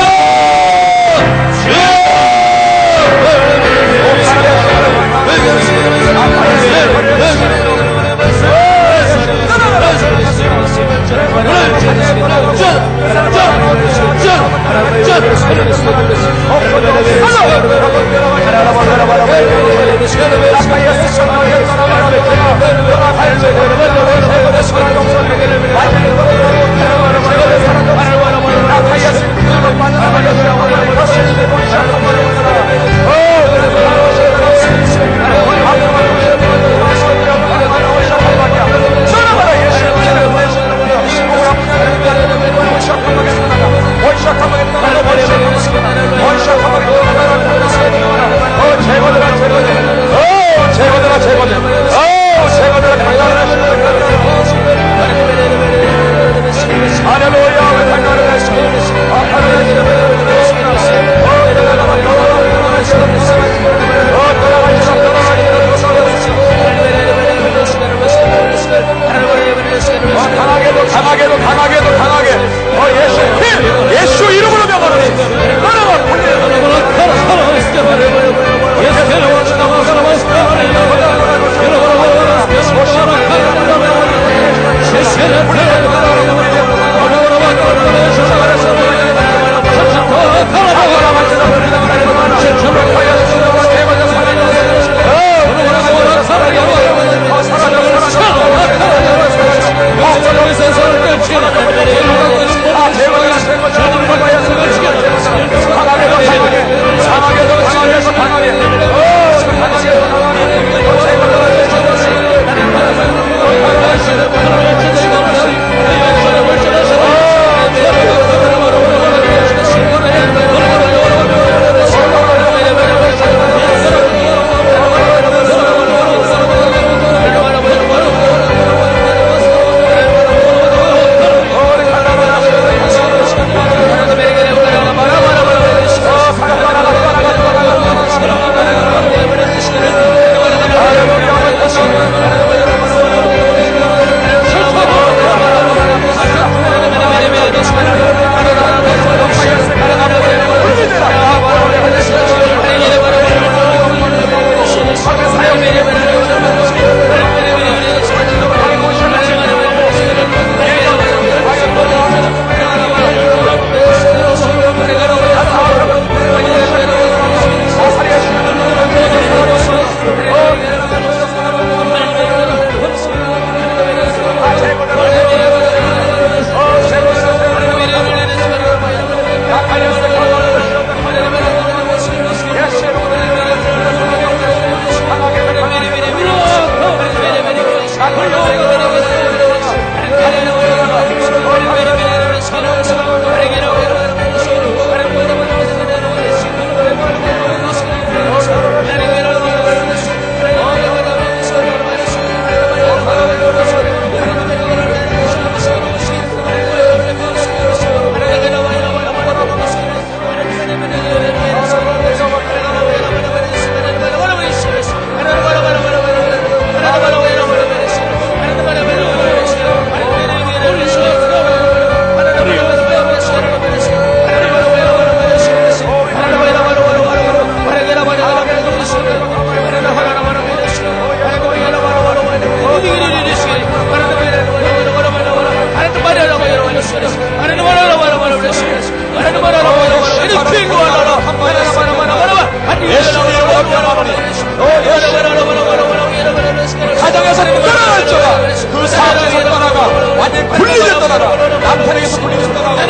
가정에서 떠나갈지어다. 그 사업에서 떠나가 완전히 분리돼 떠나가. 남편에게서 분리돼 떠나가.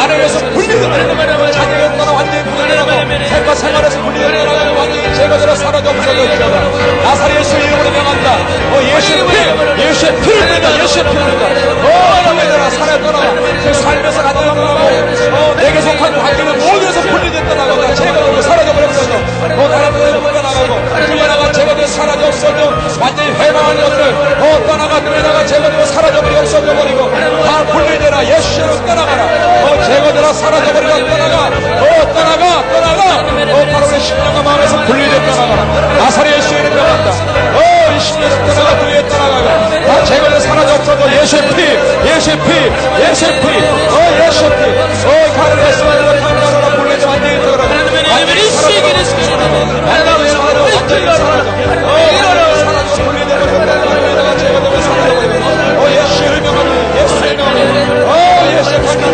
아내에서 분리돼 떠나가. 자녀에서 떠나 완전히 분리돼 떠나가. 삶과 생활에서 분리돼 떠나가. 완전히 제거되어 사라져 없어졌지어다. 나사렛 예수의 이름으로 명한다. 예수의 피, 예수의 피를 뺀다. 예수의 피를 뺀다. 너희들아 살아 떠나가. 그 삶에서 가져가고 내게 속한 관계는 모두에서 분리돼 떠나가. 제거되어 사라져 버렸어도 너 다른 데로 떠나가고 그 연합은 제거되어 사라져 없어도 떠나가라. 제거되라. 사라져버리라. 떠나가. 바로 우리 심령과 마음에서 분리돼 떠나가라. 나사렛 예수의 명한다. 이 심령에서 떠나가 분리돼 떠나가라. 다 제거돼 사라져 없어져. 예수의 피. 가는 예수의 강나라라. 분리돼 완전히 떠나가라. 완전히 사라져. 분리돼 버리고 제거되면 사라져버리고. 예수의 명하니. 예수의 명하니. 예수의 강나라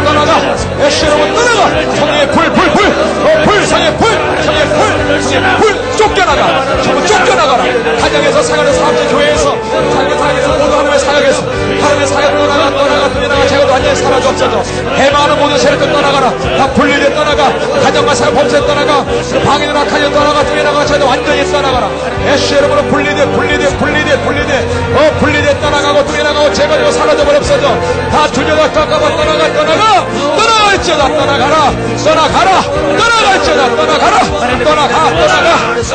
떠나가. 예수 여러분 떠나가. 성령의 불, 성령의 불, 쫓겨나가. 전부 쫓겨나가라. 가정에서, 사역에서, 사업체, 교회에서, 사역에서, 모든 하나님의 사역에서, 하나님의 사역 떠나가, 제가 완전히 사라져 없어져. 해마하는 모든 세력들 떠나가라. 다 분리돼 떠나가. 가정과 사역 범죄 떠나가. 방해나 악하여 떠나가. 등에나가. 제가 완전히 떠나가라. 예수 여러분은 분리돼 떠나가고 등에나가고 제거되고 사라져버려 없어져. 다 주저다 떠나가 일지어다. 떠나가라.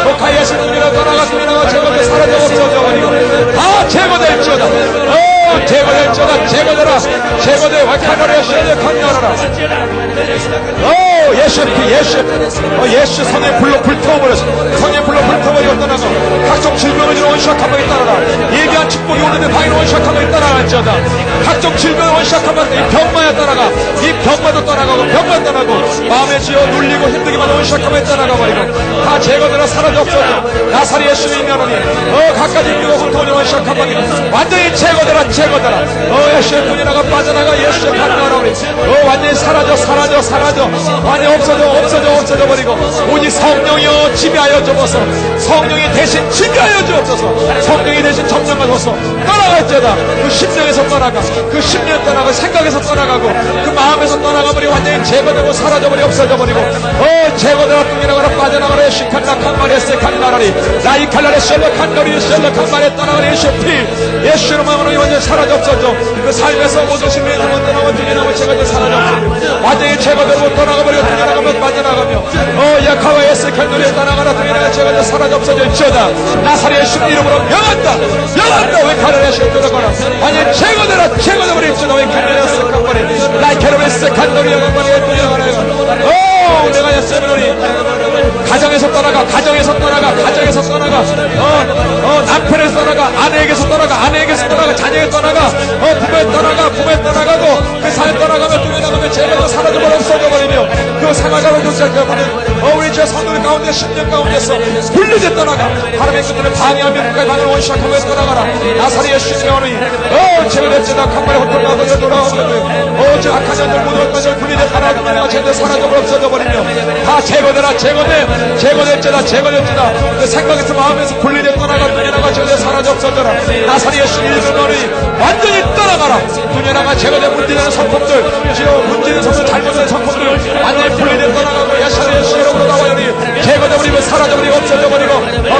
독하 예수 등에나 떠나가 등에나가 제거돼 사라져 없어져 버리고 다 제거될지어다. 제거돼 와카나라 예수의 강렬하라. 예수 성의 불로 불태워버렸어. 성의 불로 불태워버리고 떠나가. 각종 질병을 주는 원시학한 방에 따라라. 예비한 축복이 오는데 방에 원시학한 방에 따라갈지어다. 각종 질병을 원시학한 방에 병마에 따라가. 이 병마도 떠나가고 마음에 지어 눌리고 힘들게 만든 원시학한 방에 따라가버리고 다 제거되라. 사라져 없어져. 나사렛 예수의 명하니 각가지 인류가 훑어오는 원시학한 방에 완전히 제거되라. 예수의 분이나가 빠져나가. 예수의 강렬하리. 완전히 사라져. 완전히 없어져 버리고 오직 성령이여 지배하여 주옵소서. 성령이 대신 지배하여 주옵소서. 성령이 대신 점령하소서. 떠나갈지어다. 그 심령에서 떠나가. 그 심령 떠나가. 생각에서 떠나가고 그 마음에서 떠나가버리고 완전히 제거되고 사라져버리고 없어져버리고 제거되라. 뚱이나가라. 빠져나가라. 예수 칸나 칸마리에스 칸나라리 라이칼라레 셀러 칸너리 셀러 칸마리에 떠나가라. 예수 피. 예수의 마음으로 완전히 사라져 없어져. 그 삶에서 모든 심령에서 떠나고 뚱이나가 제거되고 사라져 없어져. 완전히 제거되고 떠나가버리고 뚱이나가면 빠져나가며 야카와에스 칸너리에 떠나가라. 뚱이나가 제거되고 사라져 없어질지어다. 나사렛 예수 이름으로 명한다. 왜 카르레스 떠나가라. 완전히 제거되버릴지어다. 왜 카르레스 칸마리 라이칼라레스 칸너리에 칸마리에 떠나가라. 내가 예수의 가정에서 떠나가. 남편에서 떠나가. 아내에게서 떠나가. 자녀에서 떠나가. 부모에 떠나가고 그 사회 떠나가면 뚱에 나가면 제가 사라져버려 없어져버리며 그 상하가로 교체할까버린 우리 제 성도들 가운데 10년 가운데서 분리돼 떠나가. 하나님의 그들을 방해하며 국가의 방을 원시작하며 떠나가라. 나사렛 예수의 명하니 제거됐지다. 간만에 헛돌아가고 돌아오고 저 악한 년들 모든 것까지 분리돼 떠나가. 제대로 사라져버려 없어져버리며 다 제거됐지다. 그 생각에서 마음에서 분리돼 떠나가. 뚱에나가 제대로 사라져 없어져라. 나사렛 예수의 명하니 완전히 떠나가라. 뚱에나가 제거된 문제되는 성품들, 문제되는 성품, 잘못된 성품들 완전히 분리돼 떠나가고 야샤의 예수로 나와요니 제거되버리고 사라져버리고 없어져버리고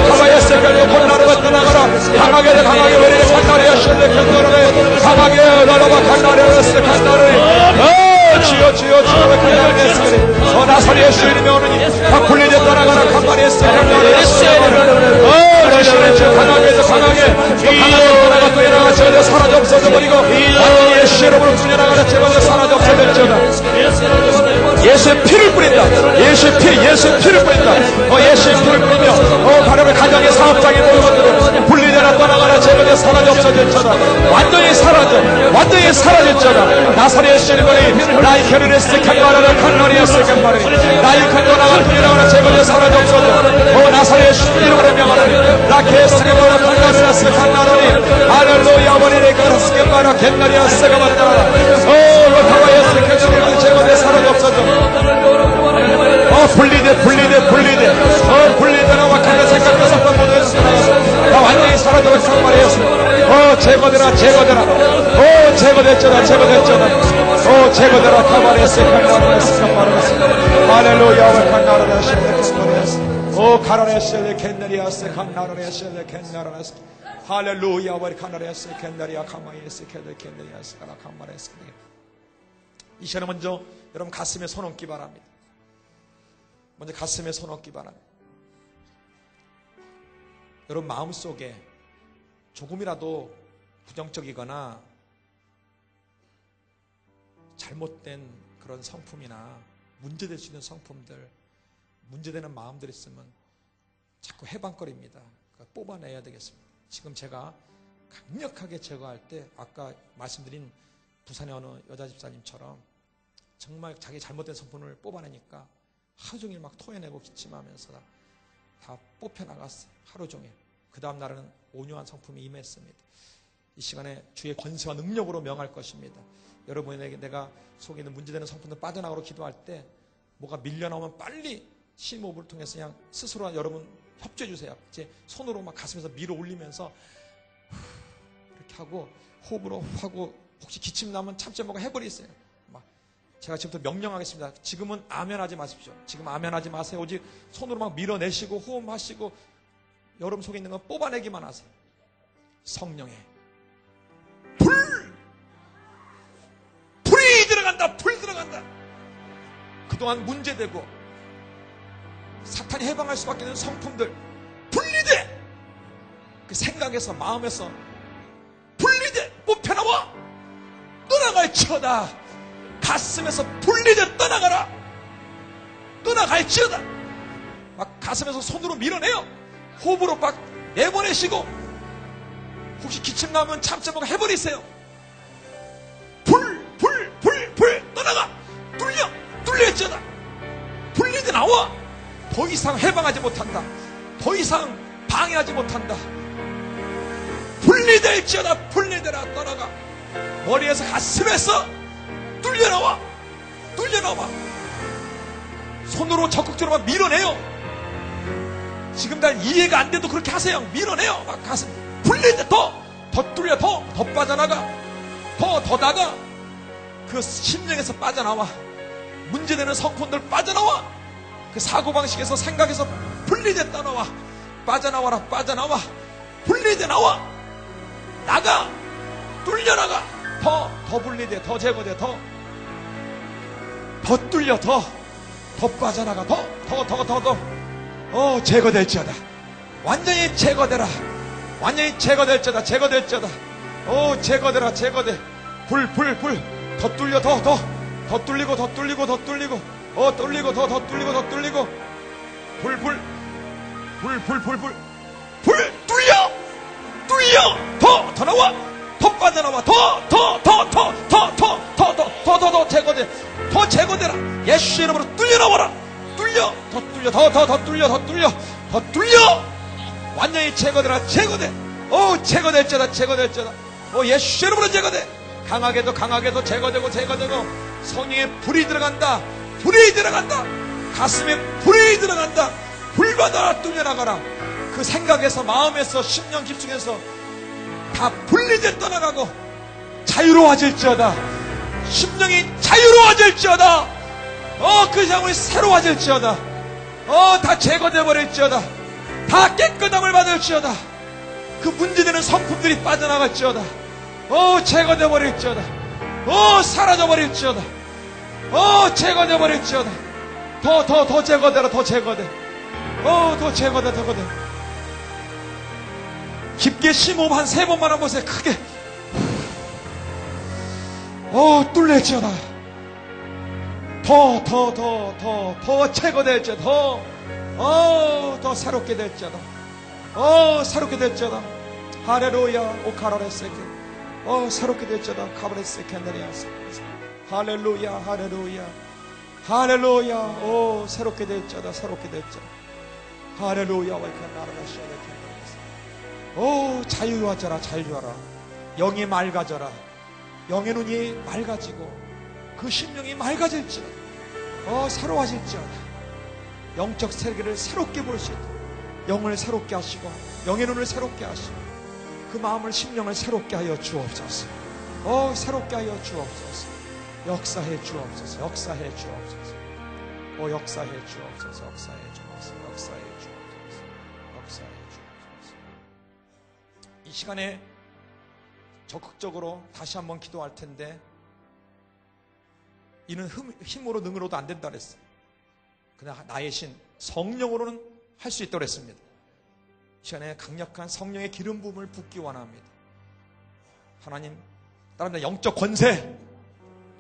가마야스에 걸리고 곤나르가 떠나가라. 강하게 외리에 간나르 야샤의 견도르에 강하게 나라가 간나르 야스에 간나르에 주여 간나르 예수니 나사렛 예수의 명하니 다 분리돼 떠나가라. 간나르 예수에 간나르 예수에 강하게 떠나가 뚱에나가 제거돼 사라져 없어져버리고 완전히 예수의 이름으로 뚱에나가라. 제거돼 사라져 없어질지어다. 예수의 피를 뿌린다. 예수의 피를 뿌린다. 예수의 피를 뿌리며 바로 가정의 사업장에 모든 것들을 분리되라. 떠나가라. 제거돼 사라져 없어질지어다. 완전히 사라질지어다. 나사렛 예수의 이름으로 라이케르레스 칸나라를 칸나리아스 칸나리 라이칸나라가 뚱에나가라. 제거돼 사라져 없어져. 나사렛 예수의 이름으로 명하노니 라케스 칸나라 칸나리아스 칸나라니 할렐루야. 아버지의 가라스 칸나라 캔나리아스가 만나라. 가와예스 칸나리아스 제거돼 사라져 없어져. 분리되라. 와카나 생각해서 모두에서 떠나가서 나 완전히 사라져서 상말이었어. 제거되라. 제거됐잖아. 제거되라. 카바레스 칸나라스 할렐루야. 카라레스 캔나리아스 칸나라레스 캔나라레스 할렐루야. 카나레스 캔나리아 카마이스 캔나리아스 카마레스. 이 시간에 먼저 여러분 가슴에 손 얹기 바랍니다. 먼저 가슴에 손 얹기 바랍니다. 여러분 마음속에 조금이라도 부정적이거나 잘못된 그런 성품이나 문제될 수 있는 성품들, 문제되는 마음들이 있으면 자꾸 해방거립니다. 그러니까 뽑아내야 되겠습니다. 지금 제가 강력하게 제거할 때 아까 말씀드린 부산의 어느 여자 집사님처럼 정말 자기 잘못된 성품을 뽑아내니까 하루 종일 막 토해내고 기침하면서 다 뽑혀나갔어요. 하루 종일. 그 다음 날은 온유한 성품이 임했습니다. 이 시간에 주의 권세와 능력으로 명할 것입니다. 여러분에게 내가 속에 있는 문제되는 성품들 빠져나가로 기도할 때 뭐가 밀려나오면 빨리 심호흡을 통해서 그냥 스스로 여러분 협조해 주세요. 이제 손으로 막 가슴에서 밀어 올리면서 이렇게 하고 호흡으로 하고 혹시 기침 나면 참지 말고 해버리세요. 막 제가 지금부터 명령하겠습니다. 지금은 아멘 하지 마십시오. 지금 아멘 하지 마세요. 오직 손으로 막 밀어내시고 호흡하시고 여러분 속에 있는 건 뽑아내기만 하세요. 성령의 불이 들어간다. 불 들어간다. 그동안 문제되고 사탄이 해방할 수밖에 없는 성품들 분리돼. 그 생각에서 마음에서 분리돼. 뽑혀나와. 떠나갈지어다. 가슴에서 분리돼 떠나가라. 떠나갈지어다. 막 가슴에서 손으로 밀어내요. 호흡으로 막 내보내시고 혹시 기침 나오면 참지 말고 해버리세요. 불 떠나가. 뚫려지어다. 분리돼 나와. 더 이상 해방하지 못한다. 더 이상 방해하지 못한다. 분리될지어다. 분리되라. 떠나가. 머리에서 가슴에서 뚫려나와. 손으로 적극적으로 막 밀어내요. 지금 날 이해가 안 돼도 그렇게 하세요. 밀어내요. 막 가슴 분리돼. 더 뚫려. 더 빠져나가. 더 나가. 그 심령에서 빠져나와. 문제되는 성품들 빠져나와. 그 사고방식에서 생각에서 분리돼 떠나와. 빠져나와라. 분리돼 나와. 나가. 뚫려나가. 더 분리돼. 더 제거돼. 더 뚫려. 더 빠져나가. 더 제거될지어다. 완전히 제거되라. 완전히 제거될지어다. 제거되라. 제거돼. 불. 더 뚫려. 더 뚫리고. 뚫리고. 더 뚫리고. 불. 뚫려. 더 나와. 더 빠져나와. 더 제거돼. 더 제거되라. 예수 이름으로 뚫려나와라. 더 뚫려. 완전히 제거되라. 제거돼. 제거될지어다. 예수 이름으로 제거돼. 강하게도 제거되고. 성령의 불이 들어간다. 가슴에 불이 들어간다. 불 받아라. 뚫려나가라. 그 생각에서 마음에서 심령 깊숙에서 다 분리돼 떠나가고 자유로워질지어다. 심령이 자유로워질지어다. 그 영혼이 새로워질지어다. 다 제거돼 버릴지어다. 다 깨끗함을 받을지어다. 그 문제되는 성품들이 빠져나갈지어다. 제거돼 버릴지어다. 사라져 버릴지어다. 제거돼 버릴지어다. 더 제거되라. 더 제거돼. 깊게 심호흡 한 3번만 해보세요. 크게. 뚫릴지어다. 더 제거될지어다. 더 새롭게 될지어다. 할렐루야. 오카라레세케. 새롭게 될지어다. 카브레세케네리아스. 할렐루야. 새롭게 될지어다. 할렐루야. 자유하여라. 영이 맑아져라. 영의 눈이 맑아지고 그 심령이 맑아질지어다. 새로워질지어다. 영적 세계를 새롭게 볼 수 있도록 영을 새롭게 하시고 영의 눈을 새롭게 하시고 그 마음을 심령을 새롭게 하여 주옵소서. 새롭게 하여 주옵소서. 역사해 주옵소서. 역사해 주옵소서. 이 시간에 적극적으로 다시 한번 기도할 텐데 이는 힘으로 능으로도 안 된다 그랬어요. 그냥 나의 신 성령으로는 할 수 있다고 그랬습니다. 시간에 강력한 성령의 기름 부음을 붓기 원합니다. 하나님, 따라합니다. 영적 권세,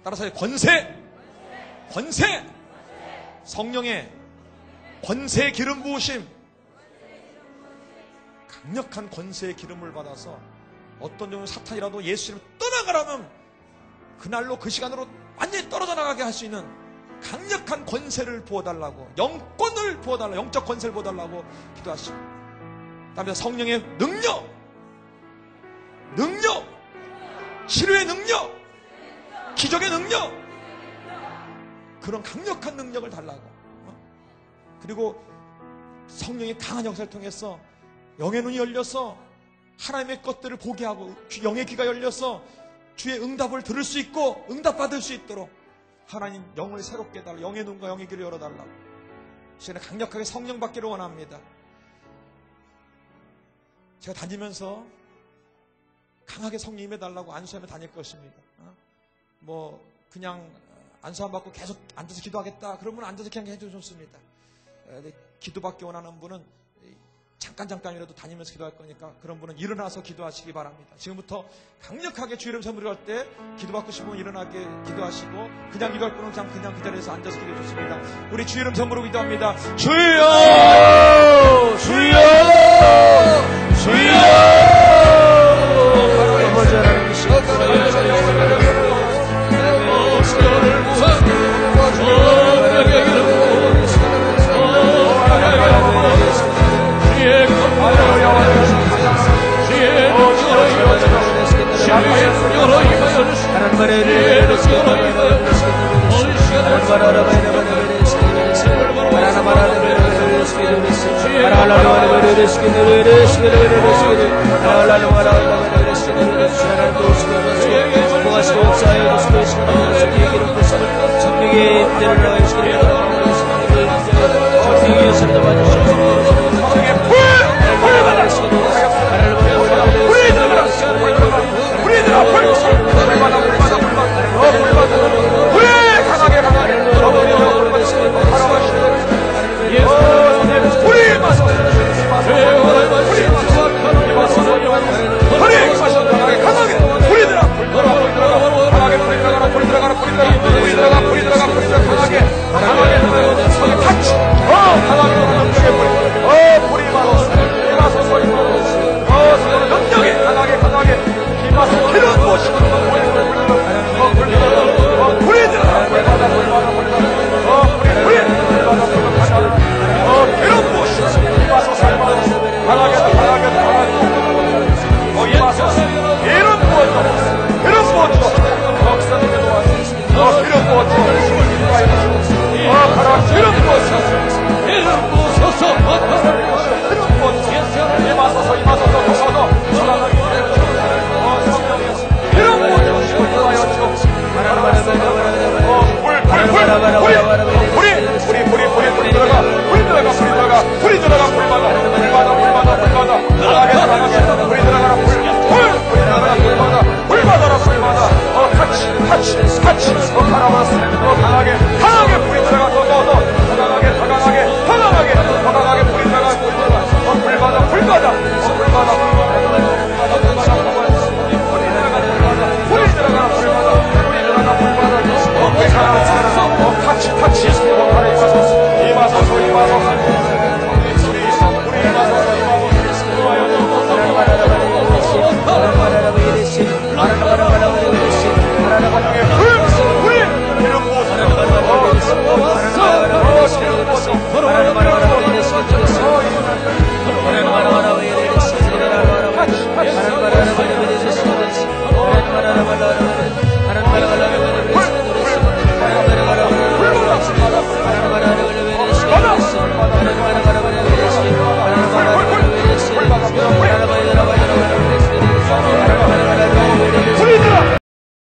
따라서 권세, 성령의 권세의 기름 부으심, 강력한 권세의 기름을 받아서 어떤 종의 사탄이라도 예수님을 떠나가라면 그날로 그 시간으로 완전히 떨어져 나가게 할 수 있는 강력한 권세를 부어달라고, 영권을 부어달라고, 영적 권세를 부어달라고 기도하시고, 다음에 성령의 능력, 치료의 능력, 기적의 능력, 그런 강력한 능력을 달라고. 그리고 성령의 강한 역사를 통해서 영의 눈이 열려서 하나님의 것들을 보게 하고, 영의 귀가 열려서 주의 응답을 들을 수 있고 응답받을 수 있도록 하나님 영을 새롭게 해달라고, 영의 눈과 영의 귀를 열어달라고 시간에 강력하게 성령 받기를 원합니다. 제가 다니면서 강하게 성령 임해달라고 안수하며 다닐 것입니다. 뭐 그냥 안수함 받고 계속 앉아서 기도하겠다 그러면 앉아서 그냥 해도 좋습니다. 기도받기 원하는 분은 잠깐이라도 다니면서 기도할 거니까 그런 분은 일어나서 기도하시기 바랍니다. 지금부터 강력하게 주의 이름 선물을 할 때 기도받고 싶으면 일어나게 기도하시고, 그냥 기도할 분은 그냥 그 자리에서 앉아서 기도해 좋습니다. 우리 주의 이름 선물로 기도합니다. 주여, 주여, 주여. 아버지 하나님, 성령의